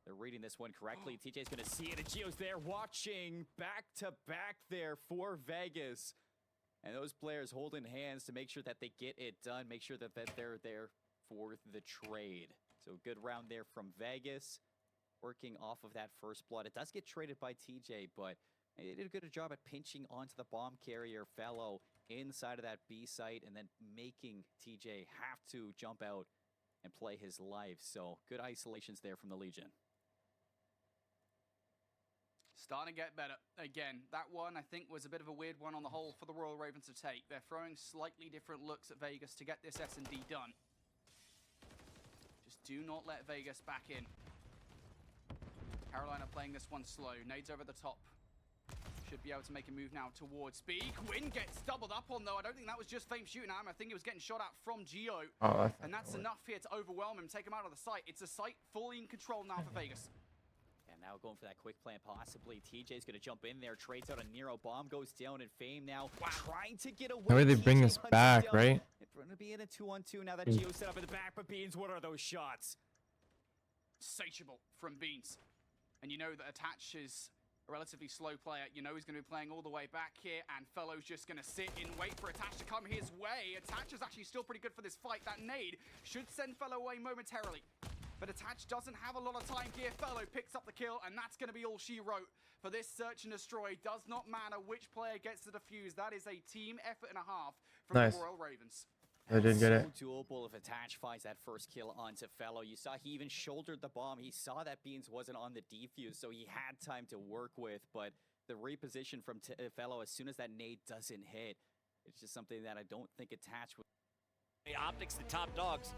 they're reading this one correctly. TJ's going to see it, and Gio's there watching back-to-back there for Vegas. And those players holding hands to make sure that they get it done, make sure that they're there for the trade. So good round there from Vegas, working off of that first blood. It does get traded by TJ, but they did a good job at pinching onto the bomb carrier fellow inside of that B site and then making TJ have to jump out and play his life. So good isolations there from the Legion. Starting to get better. Again, that one I think was a bit of a weird one on the whole for the Royal Ravens to take. They're throwing slightly different looks at Vegas to get this S&D done. Just do not let Vegas back in. Carolina playing this one slow. Nades over the top. Should be able to make a move now towards B. Quinn gets doubled up on though. I don't think that was just Fame shooting at him. I think he was getting shot at from Gio. Oh, and that's enough here to overwhelm him, take him out of the site. It's a site fully in control now for Vegas. And now going for that quick plan, possibly. TJ's going to jump in there, trades out a Nero. Bomb goes down, and Fame now trying to get away. How do they bring this back, right? It's going to be in a 2-on-2 now that Gio set up in the back, but Beans, what are those shots? Insatiable from Beans. And you know that Attach is a relatively slow player. You know he's going to be playing all the way back here, and Fellow's just going to sit and wait for Attach to come his way. Attach is actually still pretty good for this fight. That nade should send Fellow away momentarily. But Attach doesn't have a lot of time here. Fellow picks up the kill, and that's going to be all she wrote for this search and destroy. Does not matter which player gets the defuse. That is a team effort and a half from Nice. the Royal Ravens. I did get it. So doable if Attach finds that first kill onto Fellow. You saw he even shouldered the bomb. He saw that Beans wasn't on the defuse, so he had time to work with. But the reposition from Fellow as soon as that nade doesn't hit, it's just something that I don't think Attach would. The OpTics, the top dogs.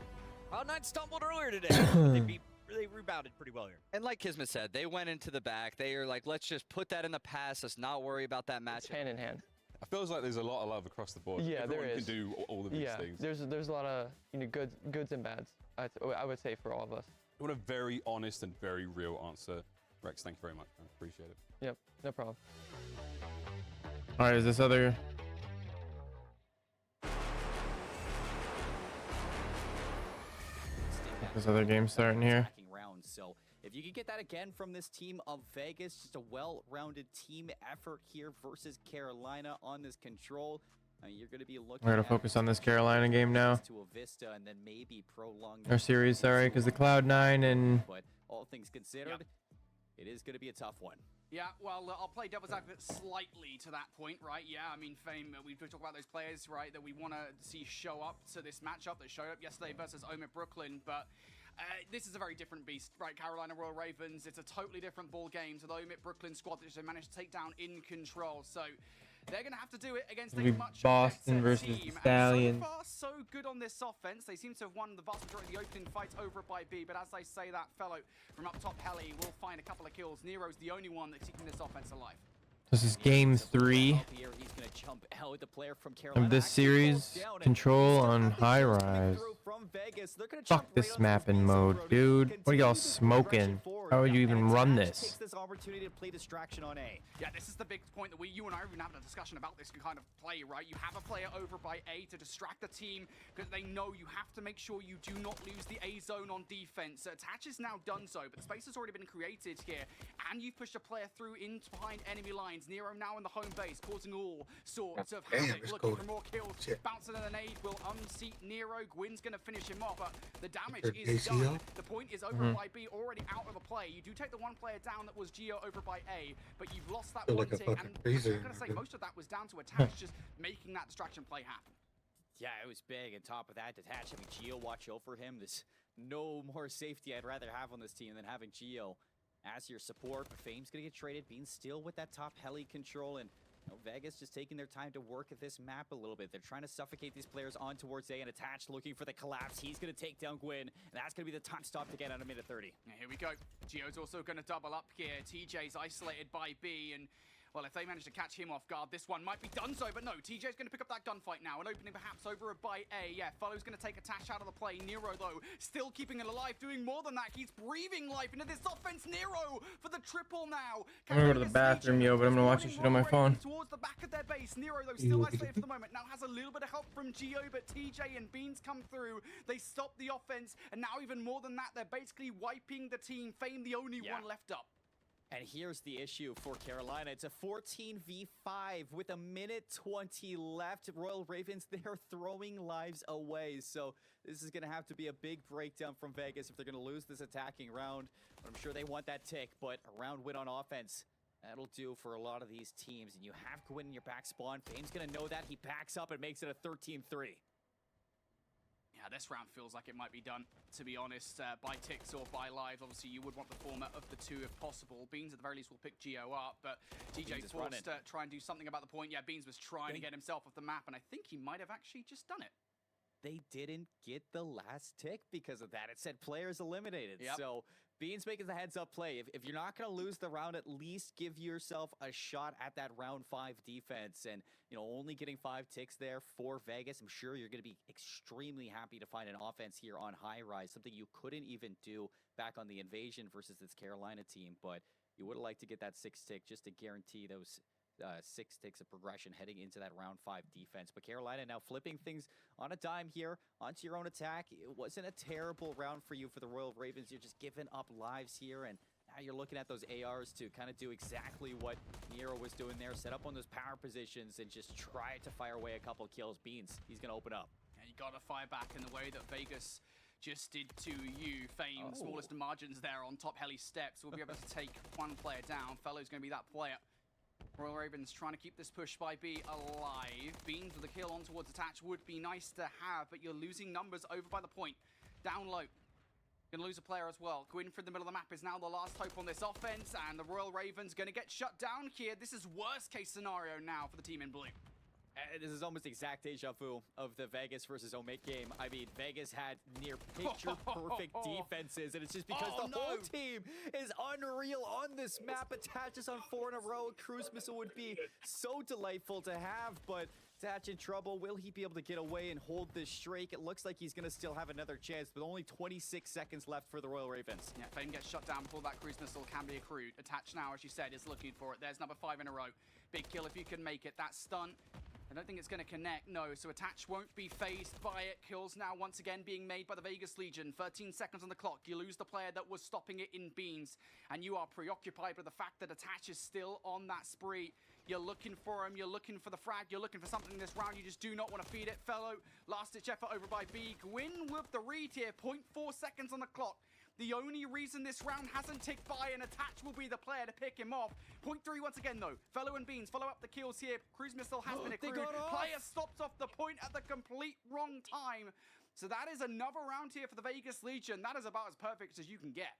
Cloud9 stumbled earlier today. But they rebounded pretty well here. And like Kismet said, they went into the back. They are like, let's just put that in the past. Let's not worry about that match. Hand in hand. It feels like there's a lot of love across the board. Yeah, Everyone there is. can do all of these things. There's a lot of goods and bads. I would say for all of us. What a very honest and very real answer, Rex. Thank you very much. I appreciate it. Yep, no problem. All right, is this other? This other game starting here. Round. So if you could get that again from this team of Vegas, just a well-rounded team effort here versus Carolina on this control. You're going to be looking. We're gonna focus on this Carolina game now. To a Vista and then maybe prolong Our series, sorry, because the Cloud9 and. But all things considered, it is going to be a tough one. Yeah, well, I'll play devil's advocate slightly to that point, right? Yeah, I mean, Fame, we've talked about those players, right, that we want to see show up to this matchup that showed up yesterday versus Omid Brooklyn, but this is a very different beast, right? Carolina Royal Ravens, it's a totally different ball game to the Omid Brooklyn squad that they managed to take down in control, so they're going to have to do it against a much Boston better versus team. the Stallions. And so far, so good on this offense. They seem to have won the vast majority of the opening fight over by B, but as I say that, Fellow from up top heli will find a couple of kills. Nero's the only one that's keeping this offense alive. This is game 3 of this series. Control on high rise. Fuck this mapping mode, dude. What are y'all smoking? How would you even run this? Yeah, this is the big point that you and I have been having a discussion about this kind of play, right? You have a player over by A to distract the team because they know you have to make sure you do not lose the A zone on defense. Attach is now done so, but space has already been created here, and you've pushed a player through into behind enemy lines. Nero now in the home base, causing all sorts of havoc, looking for more kills. Bouncing in an aid will unseat Nero. Gwyn's going to finish him off, but the damage is done. The point is over by B, already out of the play. You do take the one player down that was Geo over by A, but you've lost that one tick, and I'm going to say most of that was down to Attach just making that distraction play happen. Yeah, it was big. And top of that, Detach having Geo watch over him. There's no more safety I'd rather have on this team than having Geo as your support. But Fame's going to get traded, being still with that top heli control. And Vegas just taking their time to work at this map a little bit. They're trying to suffocate these players on towards A, and Attach looking for the collapse. He's going to take down Gwyn, and that's going to be the time stop to get out of minute 30. Yeah, here we go. Geo's also going to double up here. TJ's isolated by B, and well, if they manage to catch him off guard, this one might be done so, but no, TJ's going to pick up that gunfight now, and opening perhaps over by A. Yeah, Follow's going to take Attach out of the play. Nero, though, still keeping it alive, doing more than that. He's breathing life into this offense. Nero for the triple now. I'm gonna go to the bathroom, yo, but I'm gonna watch this shit on my phone. Towards the back of their base. Nero, though, still isolated for the moment. Now has a little bit of help from Geo, but TJ and Beans come through. They stop the offense, and now even more than that, they're basically wiping the team. Fame, the only one left up. And here's the issue for Carolina. It's a 14v5 with a minute 20 left. Royal Ravens, they're throwing lives away. So this is going to have to be a big breakdown from Vegas if they're going to lose this attacking round. But I'm sure they want that tick, but a round win on offense, that'll do for a lot of these teams. And you have Gwyn in your back spawn. Fame's going to know that. He backs up and makes it a 13-3. Yeah, this round feels like it might be done, to be honest, by ticks or by live. Obviously, you would want the former of the two if possible. Beans, at the very least, will pick Geo up, but TJ's forced to try and do something about the point. Yeah, Beans was trying to get himself off the map, and I think he might have actually just done it. They didn't get the last tick because of that. It said players eliminated. So Beans making the heads-up play. If you're not going to lose the round, at least give yourself a shot at that round 5 defense. And, only getting 5 ticks there for Vegas, I'm sure you're going to be extremely happy to find an offense here on high rise, something you couldn't even do back on the Invasion versus this Carolina team. But you would have liked to get that 6 tick just to guarantee those 6 ticks of progression heading into that round 5 defense. But Carolina now flipping things on a dime here onto your own attack. It wasn't a terrible round for you for the Royal Ravens. You're just giving up lives here, and now you're looking at those ARs to kind of do exactly what Nero was doing there. Set up on those power positions and just try to fire away a couple kills. Beans, he's going to open up. And you got to fire back in the way that Vegas just did to you. Fame, smallest of margins there on top heli steps. We'll be able to take one player down. Fellow's going to be that player. Royal Ravens trying to keep this push by B alive. Beans with a kill on towards attach would be nice to have, but you're losing numbers over by the point. Down low. Gonna lose a player as well. Gwyn from the middle of the map is now the last hope on this offense, and the Royal Ravens gonna get shut down here. This is worst case scenario now for the team in blue. This is almost exact deja vu of the Vegas versus Omate game. I mean, Vegas had near picture perfect defenses, and it's just because the whole team is unreal on this map. Attaches on 4 in a row. Cruise missile would be so delightful to have, but Attach in trouble. Will he be able to get away and hold this streak? It looks like he's going to still have another chance, but only 26 seconds left for the Royal Ravens. Yeah, Fame gets shut down before that cruise missile can be accrued. Attach now, as you said, is looking for it. There's number 5 in a row. Big kill if you can make it. That stun, I don't think it's going to connect, no. So Attach won't be phased by it. Kills now once again being made by the Vegas Legion. 13 seconds on the clock. You lose the player that was stopping it in Beans. And you are preoccupied with the fact that Attach is still on that spree. You're looking for him. You're looking for the frag. You're looking for something in this round. You just do not want to feed it. Fellow, last-ditch effort over by B. Gwyn with the read here. 0.4 seconds on the clock. The only reason this round hasn't ticked by and Attach will be the player to pick him off. 0.3 once again, though. Fellow and Beans follow up the kills here. Cruise missile has been accrued. Player stops off the point at the complete wrong time. So that is another round here for the Vegas Legion. That is about as perfect as you can get.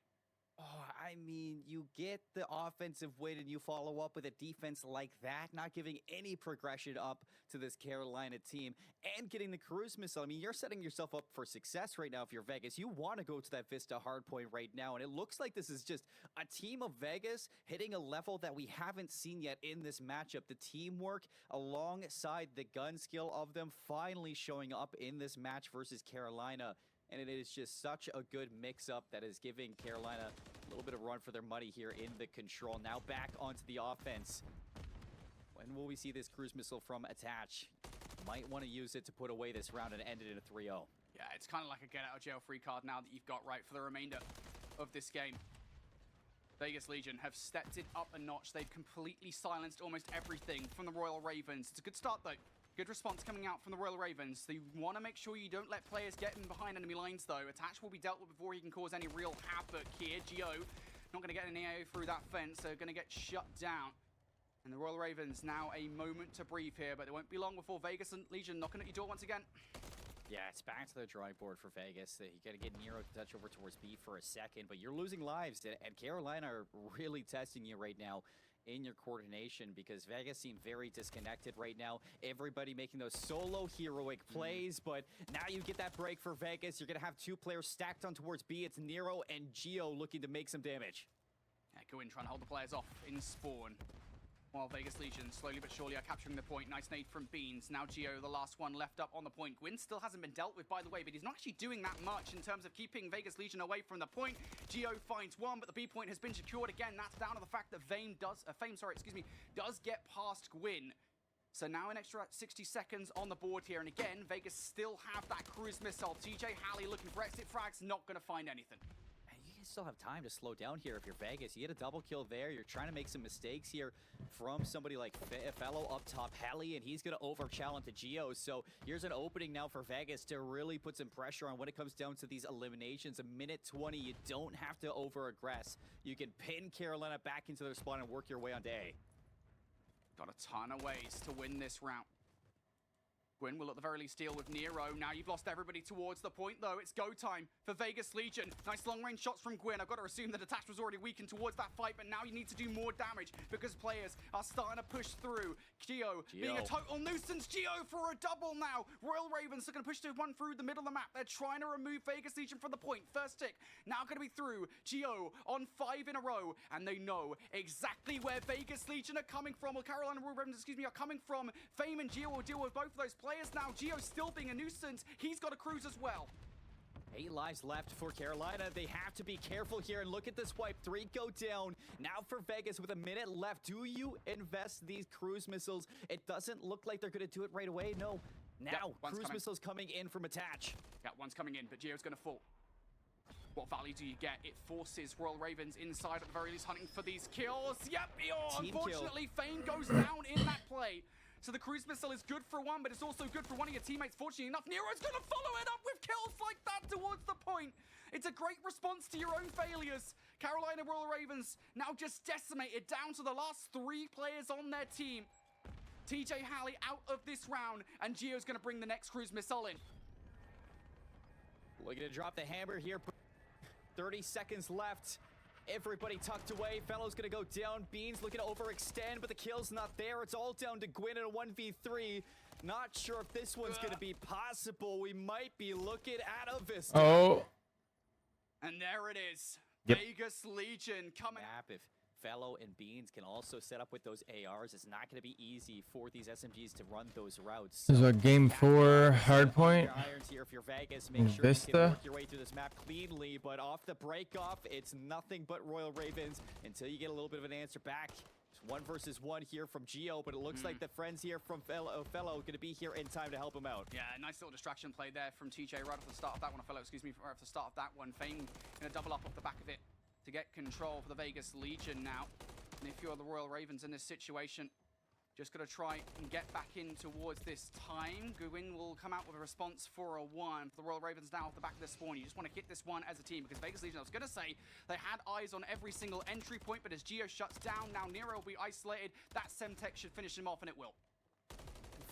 Oh, I mean, you get the offensive win and you follow up with a defense like that, not giving any progression up to this Carolina team and getting the cruise missile. I mean, you're setting yourself up for success right now if you're Vegas. You want to go to that Vista hardpoint right now, and it looks like this is just a team of Vegas hitting a level that we haven't seen yet in this matchup. The teamwork alongside the gun skill of them finally showing up in this match versus Carolina. And it is just such a good mix-up that is giving Carolina a little bit of run for their money here in the control. Now back onto the offense. When will we see this cruise missile from Attach? Might want to use it to put away this round and end it in a 3-0. Yeah, it's kind of like a get-out-of-jail-free card now that you've got right for the remainder of this game. Vegas Legion have stepped it up a notch. They've completely silenced almost everything from the Royal Ravens. It's a good start, though. Good response coming out from the Royal Ravens. So you want to make sure you don't let players get in behind enemy lines, though. Attach will be dealt with before he can cause any real havoc here. Geo not going to get an AO through that fence, so going to get shut down. And the Royal Ravens now a moment to breathe here, but it won't be long before Vegas and Legion knocking at your door once again. Yeah, it's back to the drawing board for Vegas. You got to get Nero to touch over towards B for a second, but you're losing lives, and Carolina are really testing you right now in your coordination, because Vegas seem very disconnected right now. Everybody making those solo heroic plays, but now you get that break for Vegas. You're going to have 2 players stacked on towards B. It's Nero and Geo looking to make some damage. Yeah, go in, trying to hold the players off in spawn. While Vegas Legion slowly but surely are capturing the point. Nice nade from Beans. Now Geo, the last one left up on the point. Gwyn still hasn't been dealt with, by the way, but he's not actually doing that much in terms of keeping Vegas Legion away from the point. Geo finds one, but the B point has been secured again. That's down to the fact that Fame does get past Gwyn. So now an extra 60 seconds on the board here. And again, Vegas still have that cruise missile. TJ Halley looking for exit frags, not going to find anything. Still have time to slow down here if you're Vegas. You get a double kill there. You're trying to make some mistakes here from somebody like Fellow up top, Heli, and he's going to over-challenge to Geo. So here's an opening now for Vegas to really put some pressure on when it comes down to these eliminations. A minute 20, you don't have to over-aggress. You can pin Carolina back into their spawn and work your way onto A. Got a ton of ways to win this round. Gwyn will at the very least deal with Nero. Now you've lost everybody towards the point, though. It's go time for Vegas Legion. Nice long-range shots from Gwyn. I've got to assume that Attach was already weakened towards that fight, but now you need to do more damage because players are starting to push through. Geo being a total nuisance. Geo for a double now. Royal Ravens are going to push one through the middle of the map. They're trying to remove Vegas Legion from the point. First tick. Now going to be through. Geo on 5 in a row, and they know exactly where Vegas Legion are coming from, or Carolina Royal Ravens, are coming from. Fame and Geo will deal with both of those players now. Geo still being a nuisance. He's got a cruise as well. 8 lives left for Carolina. They have to be careful here, and look at this wipe. 3 go down. Now for Vegas with a minute left. Do you invest these cruise missiles? It doesn't look like they're going to do it right away. No. Now, cruise missiles coming in from Attach. Yeah, one's coming in, but Geo's going to fall. What value do you get? It forces Royal Ravens inside at the very least, hunting for these kills. Yep, unfortunately, Fame goes down in that play. So the cruise missile is good for one, but it's also good for one of your teammates. Fortunately enough, Nero's going to follow it up with kills like that towards the point. It's a great response to your own failures. Carolina Royal Ravens now just decimated down to the last 3 players on their team. TJ Halley out of this round, and Gio's going to bring the next cruise missile in. Looking to drop the hammer here. 30 seconds left. Everybody tucked away. Fellow's gonna go down. Beans looking to overextend, but the kill's not there. It's all down to Gwyn in a 1v3. Not sure if this one's gonna be possible. We might be looking at a Vista. Oh. And there it is. Yep. Vegas Legion coming Map. If Fellow and Beans can also set up with those ARs, it's not going to be easy for these SMGs to run those routes. This is what game 4 hardpoint. Irons here if you're Vegas, make sure Vista. you can work your way through this map cleanly, but off the break off, it's nothing but Royal Ravens until you get a little bit of an answer back. It's 1 versus 1 here from Gio, but it looks like the friends here from Fellow going to be here in time to help him out. Yeah, nice little distraction play there from TJ right off the start of that one. Fellow, excuse me, right off the start of that one. Fame gonna double up off the back of it to get control for the Vegas Legion now. And if you're the Royal Ravens in this situation, just got to try and get back in towards this time. Gwyn will come out with a response for a 1. For the Royal Ravens now off the back of the spawn. You just want to hit this one as a team because Vegas Legion, I was going to say, they had eyes on every single entry point, but as Gio shuts down, now Nero will be isolated. That Tctekk should finish him off, and it will.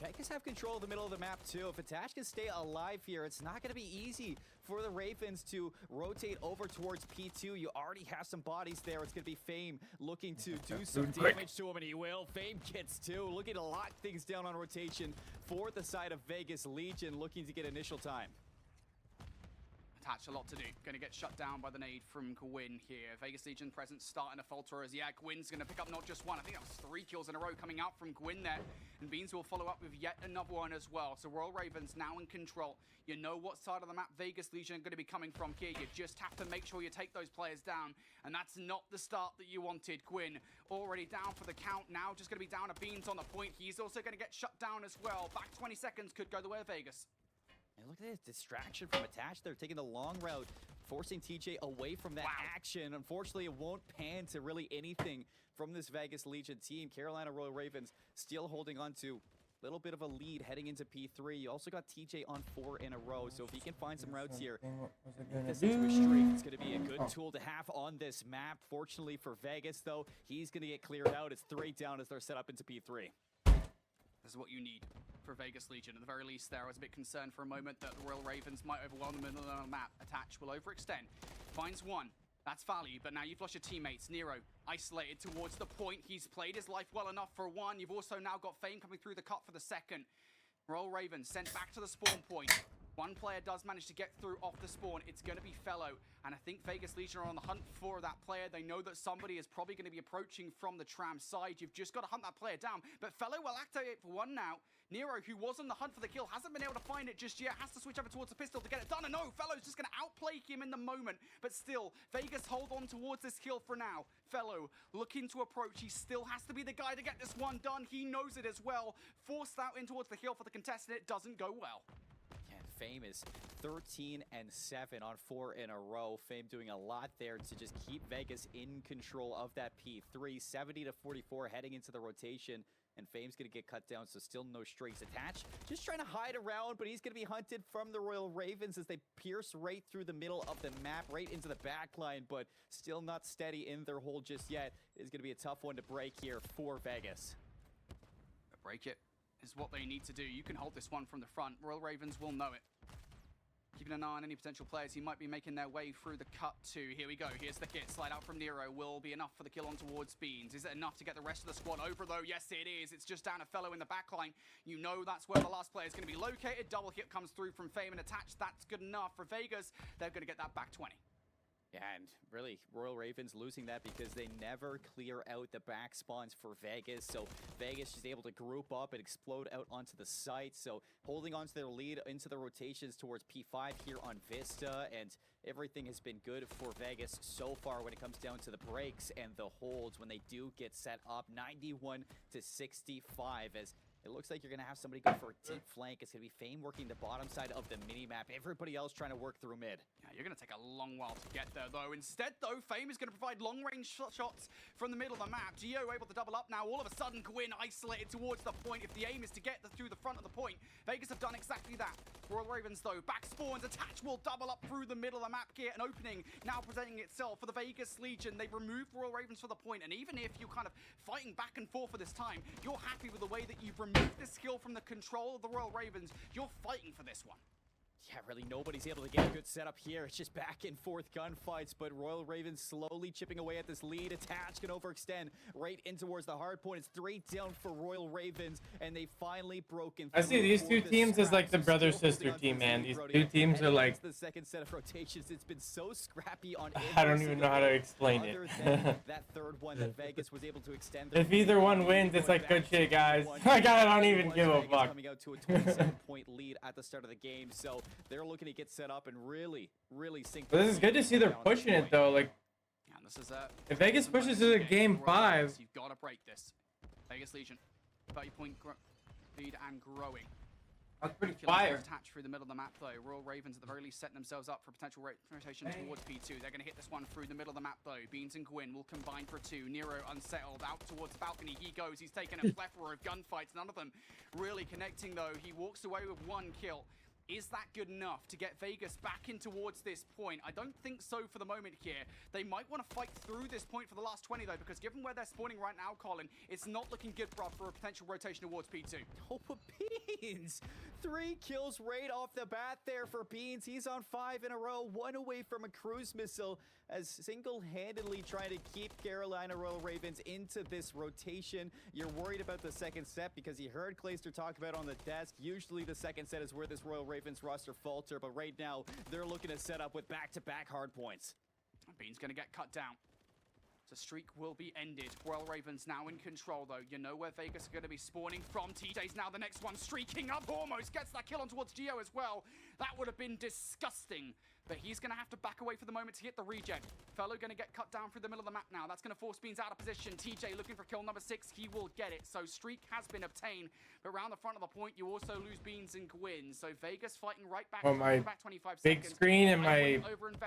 Vegas have control of the middle of the map too. If Attach can stay alive here, it's not going to be easy for the Ravens to rotate over towards P2. You already have some bodies there. It's going to be Fame looking to do some damage to him, and he will. Fame gets 2, looking to lock things down on rotation for the side of Vegas Legion, looking to get initial time. Attach, a lot to do. Going to get shut down by the nade from Gwyn here. Vegas Legion presence starting to falter as, yeah, Gwyn's going to pick up not just 1. I think that was 3 kills in a row coming out from Gwyn there. And Beans will follow up with yet another one as well. So Royal Ravens now in control. You know what side of the map Vegas Legion are going to be coming from here. You just have to make sure you take those players down. And that's not the start that you wanted. Gwyn already down for the count now. Just going to be down to Beans on the point. He's also going to get shut down as well. Back 20 seconds could go the way of Vegas. And look at this distraction from Attach. They're taking the long route, forcing TJ away from that action. Unfortunately, it won't pan to really anything from this Vegas Legion team. Carolina Royal Ravens still holding on to a little bit of a lead heading into P3. You also got TJ on 4 in a row, so if he can find some routes here, make this into a streak, it's going to be a good tool to have on this map. Fortunately for Vegas, though, he's going to get cleared out. It's 3 down as they're set up into P3. This is what you need for Vegas Legion. At the very least there, I was a bit concerned for a moment that the Royal Ravens might overwhelm them in the map. Attach will overextend. Finds 1. That's value, but now you've lost your teammates. Nero isolated towards the point. He's played his life well enough for 1. You've also now got Fame coming through the cut for the 2nd. Royal Ravens sent back to the spawn point. 1 player does manage to get through off the spawn. It's going to be Fellow. And I think Vegas Legion are on the hunt for that player. They know that somebody is probably going to be approaching from the tram side. You've just got to hunt that player down. But Fellow will activate for 1 now. Nero, who was on the hunt for the kill, hasn't been able to find it just yet. Has to switch over towards the pistol to get it done. And no, Fellow's just going to outplay him in the moment. But still, Vegas hold on towards this kill for now. Fellow looking to approach. He still has to be the guy to get this one done. He knows it as well. Forced out in towards the kill for the contestant. It doesn't go well. Fame is 13 and 7 on 4 in a row. Fame doing a lot there to just keep Vegas in control of that P3. 70 to 44 heading into the rotation. And Fame's going to get cut down, so still no streaks attached. Just trying to hide around, but he's going to be hunted from the Royal Ravens as they pierce right through the middle of the map, right into the back line, but still not steady in their hold just yet. It's going to be a tough one to break here for Vegas. Break it is what they need to do. You can hold this one from the front. Royal Ravens will know it. Keeping an eye on any potential players who might be making their way through the cut too. Here we go. Here's the kit. Slide out from Nero. Will be enough for the kill on towards Beans. Is it enough to get the rest of the squad over though? Yes, it is. It's just down a Fellow in the back line. You know that's where the last player is going to be located. Double hit comes through from Fame and Attach. That's good enough for Vegas. They're going to get that back 20. Yeah, and really, Royal Ravens losing that because they never clear out the back spawns for Vegas. So Vegas is able to group up and explode out onto the site. So holding on to their lead into the rotations towards P5 here on Vista. And everything has been good for Vegas so far when it comes down to the breaks and the holds when they do get set up. 91 to 65 as It looks like you're going to have somebody go for a deep flank. It's going to be Fame working the bottom side of the mini-map. Everybody else trying to work through mid. Yeah, you're going to take a long while to get there, though. Instead, though, Fame is going to provide long-range shots from the middle of the map. Geo able to double up now. All of a sudden, Gwyn isolated towards the point. If the aim is to get through the front of the point, Vegas have done exactly that. Royal Ravens, though, back spawns. Attach will double up through the middle of the map here. An opening now presenting itself for the Vegas Legion. They've removed Royal Ravens for the point, and even if you're kind of fighting back and forth for this time, you're happy with the way that you've removed the skill from the control of the Royal Ravens. You're fighting for this one. Yeah, really nobody's able to get a good setup here. It's just back and forth gunfights, but Royal Ravens slowly chipping away at this lead. Attach can overextend right in towards the hard point. It's 3 down for Royal Ravens, and they finally broken through. I see these two teams as like the brother-sister team, man. These two teams are like... The second set of rotations, it's been so scrappy on I don't even know how to explain it. That third one that Vegas was able to extend. If either one wins, it's like good shit, guys. Like, I don't even give a fuck. Coming out to a 27-point lead at the start of the game, so they're looking to get set up and really sink. But this is good to see they're pushing it though. Like, Yeah, this is if Vegas pushes to the game 5, you've got to break this. Vegas Legion, 30-point lead and growing. that's pretty Killing fire. attached through the middle of the map though. Royal Ravens at the very least setting themselves up for potential rotation towards P2. They're going to hit this one through the middle of the map though. Beans and Gwyn will combine for 2. Nero unsettled out towards the balcony. He goes. He's taken a plethora of gunfights. None of them really connecting though. He walks away with 1 kill. Is that good enough to get Vegas back in towards this point? I don't think so for the moment here. They might want to fight through this point for the last 20 though, because given where they're spawning right now, Colin, it's not looking good, bro, for a potential rotation towards P2. Oh, Beans! 3 kills right off the bat there for Beans. He's on 5 in a row, 1 away from a cruise missile, as single-handedly trying to keep Carolina Royal Ravens into this rotation. You're worried about the second set because you heard Clayster talk about on the desk. Usually the second set is where this Royal Ravens roster falter, but right now they're looking to set up with back-to-back hard points. Bean's going to get cut down. The streak will be ended. Royal Ravens now in control, though. You know where Vegas are going to be spawning from. TJ's now the next one, streaking up, almost gets that kill on towards Geo as well. That would have been disgusting, but he's going to have to back away for the moment to get the regen. Fellow going to get cut down through the middle of the map now. That's going to force Beans out of position. TJ looking for kill number 6. He will get it. So streak has been obtained, but around the front of the point, you also lose Beans and Gwyn. So Vegas fighting right back. Well, my back 25 big seconds. screen and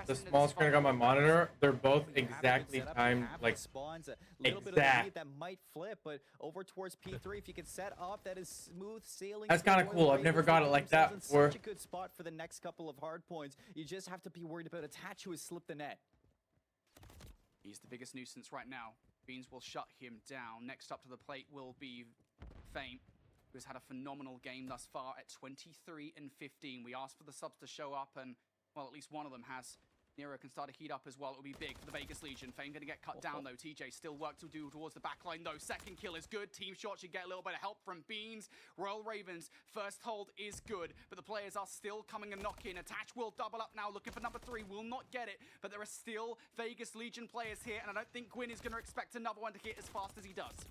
the small screen on my monitor, they're both exactly timed, like spawns a little bit of the lead that might flip, but over towards P3, if you can set up, that is smooth sailing. That's kind of cool. I've never got it like that before. Such a good spot for the next couple of hard points. You just have to be worried about Attach who has slipped the net. He's the biggest nuisance right now. Beans will shut him down. Next up to the plate will be Fame, who's had a phenomenal game thus far at 23 and 15. We asked for the subs to show up, and, well, at least one of them has. Nero can start to heat up as well. It will be big for the Vegas Legion. Fame going to get cut down, though. TJ still work to do towards the back line, though. Second kill is good. Team shot should get a little bit of help from Beans. Royal Ravens, first hold is good, but the players are still coming and knocking. Attach will double up now, looking for number 3. Will not get it, but there are still Vegas Legion players here, and I don't think Gwyn is going to expect another one to hit as fast as he does.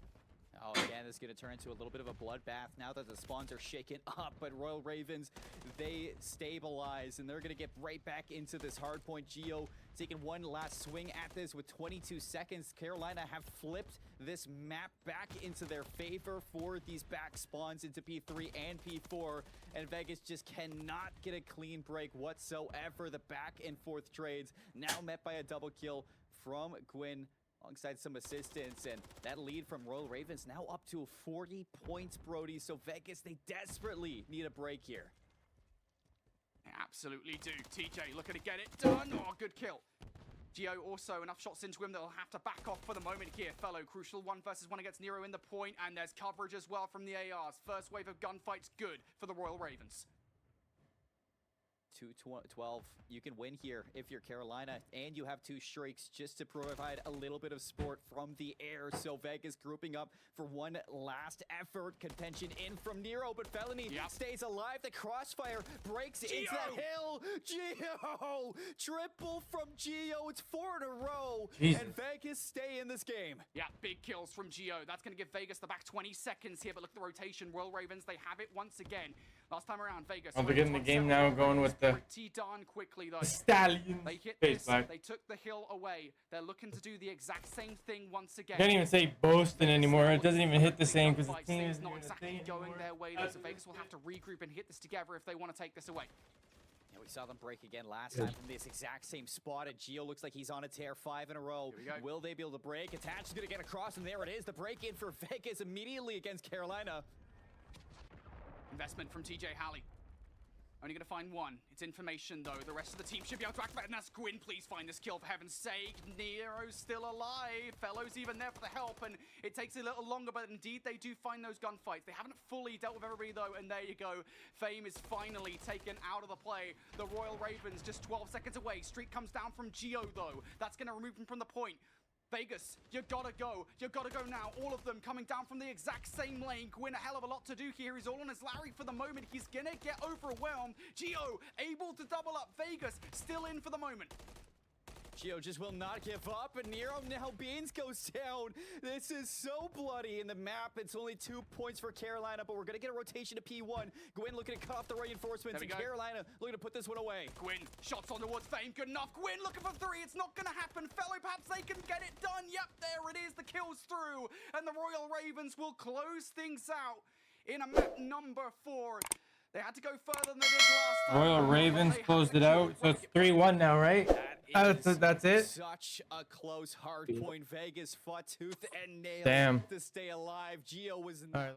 Oh, again, this is going to turn into a little bit of a bloodbath now that the spawns are shaken up, but Royal Ravens, they stabilize, and they're going to get right back into this hard point. Geo taking one last swing at this with 22 seconds. Carolina have flipped this map back into their favor for these back spawns into P3 and P4, and Vegas just cannot get a clean break whatsoever. The back and forth trades now met by a double kill from Gwyn, alongside some assistance, and that lead from Royal Ravens now up to 40 points, Brody. So Vegas, they desperately need a break here. Absolutely do. TJ looking to get it done. Oh, good kill. Geo also enough shots into him that he'll have to back off for the moment here. Fellow, crucial 1 versus 1 against Nero in the point, and there's coverage as well from the ARs. First wave of gunfights, good for the Royal Ravens. 2-12. You can win here if you're Carolina, and you have 2 streaks just to provide a little bit of support from the air. So Vegas grouping up for one last effort. Contention in from Nero, but Felony stays alive. The crossfire breaks into that hill. Geo! Triple from Geo. It's 4 in a row. Jesus. And Vegas stay in this game. Yeah, big kills from Geo. That's going to give Vegas the back 20 seconds here, but look at the rotation. Royal Ravens, they have it once again. Last time around, Vegas. I'll be getting the game now, going with the pretty darn quickly though. Stallion. They hit Face this, black. they took the hill away. They're looking to do the exact same thing once again. Can't even say boasting anymore. It doesn't even hit the same because the Fights, team things is not doing the exactly thing going anymore. their way though, so Vegas will have to regroup and hit this together if they want to take this away. Yeah, we saw them break again last time from this exact same spot. And Geo looks like he's on a tear 5 in a row. Will they be able to break? Attach is going to get across, and there it is. The break in for Vegas immediately against Carolina. Investment from TJ Halley. Only going to find one. It's information, though. The rest of the team should be able to activate. And that's Gwyn. Please find this kill, for heaven's sake. Nero's still alive. Fellows even there for the help. And it takes a little longer, but indeed they do find those gunfights. They haven't fully dealt with everybody, though. And there you go. Fame is finally taken out of the play. The Royal Ravens just 12 seconds away. Streak comes down from Geo, though. That's going to remove him from the point. Vegas, you gotta go. You gotta go now. All of them coming down from the exact same lane. Gwyn, a hell of a lot to do here. He's all on his Larry for the moment. He's gonna get overwhelmed. Geo, able to double up. Vegas, still in for the moment. Geo just will not give up, and Nero now Beans goes down. This is so bloody in the map. It's only 2 points for Carolina, but we're going to get a rotation to P1. Gwyn looking to cut off the reinforcements, and Carolina looking to put this one away. Gwyn, shots on towards Fame, good enough. Gwyn looking for 3, it's not going to happen. Fellow, perhaps they can get it done. Yep, there it is, the kill's through. And the Royal Ravens will close things out in a map number 4. They had to go further than they did last time. Royal Ravens closed it out, so it's 3-1 now, right? That's it. Such a close hard point. Vegas fought tooth and nail Damn. to stay alive. Geo was.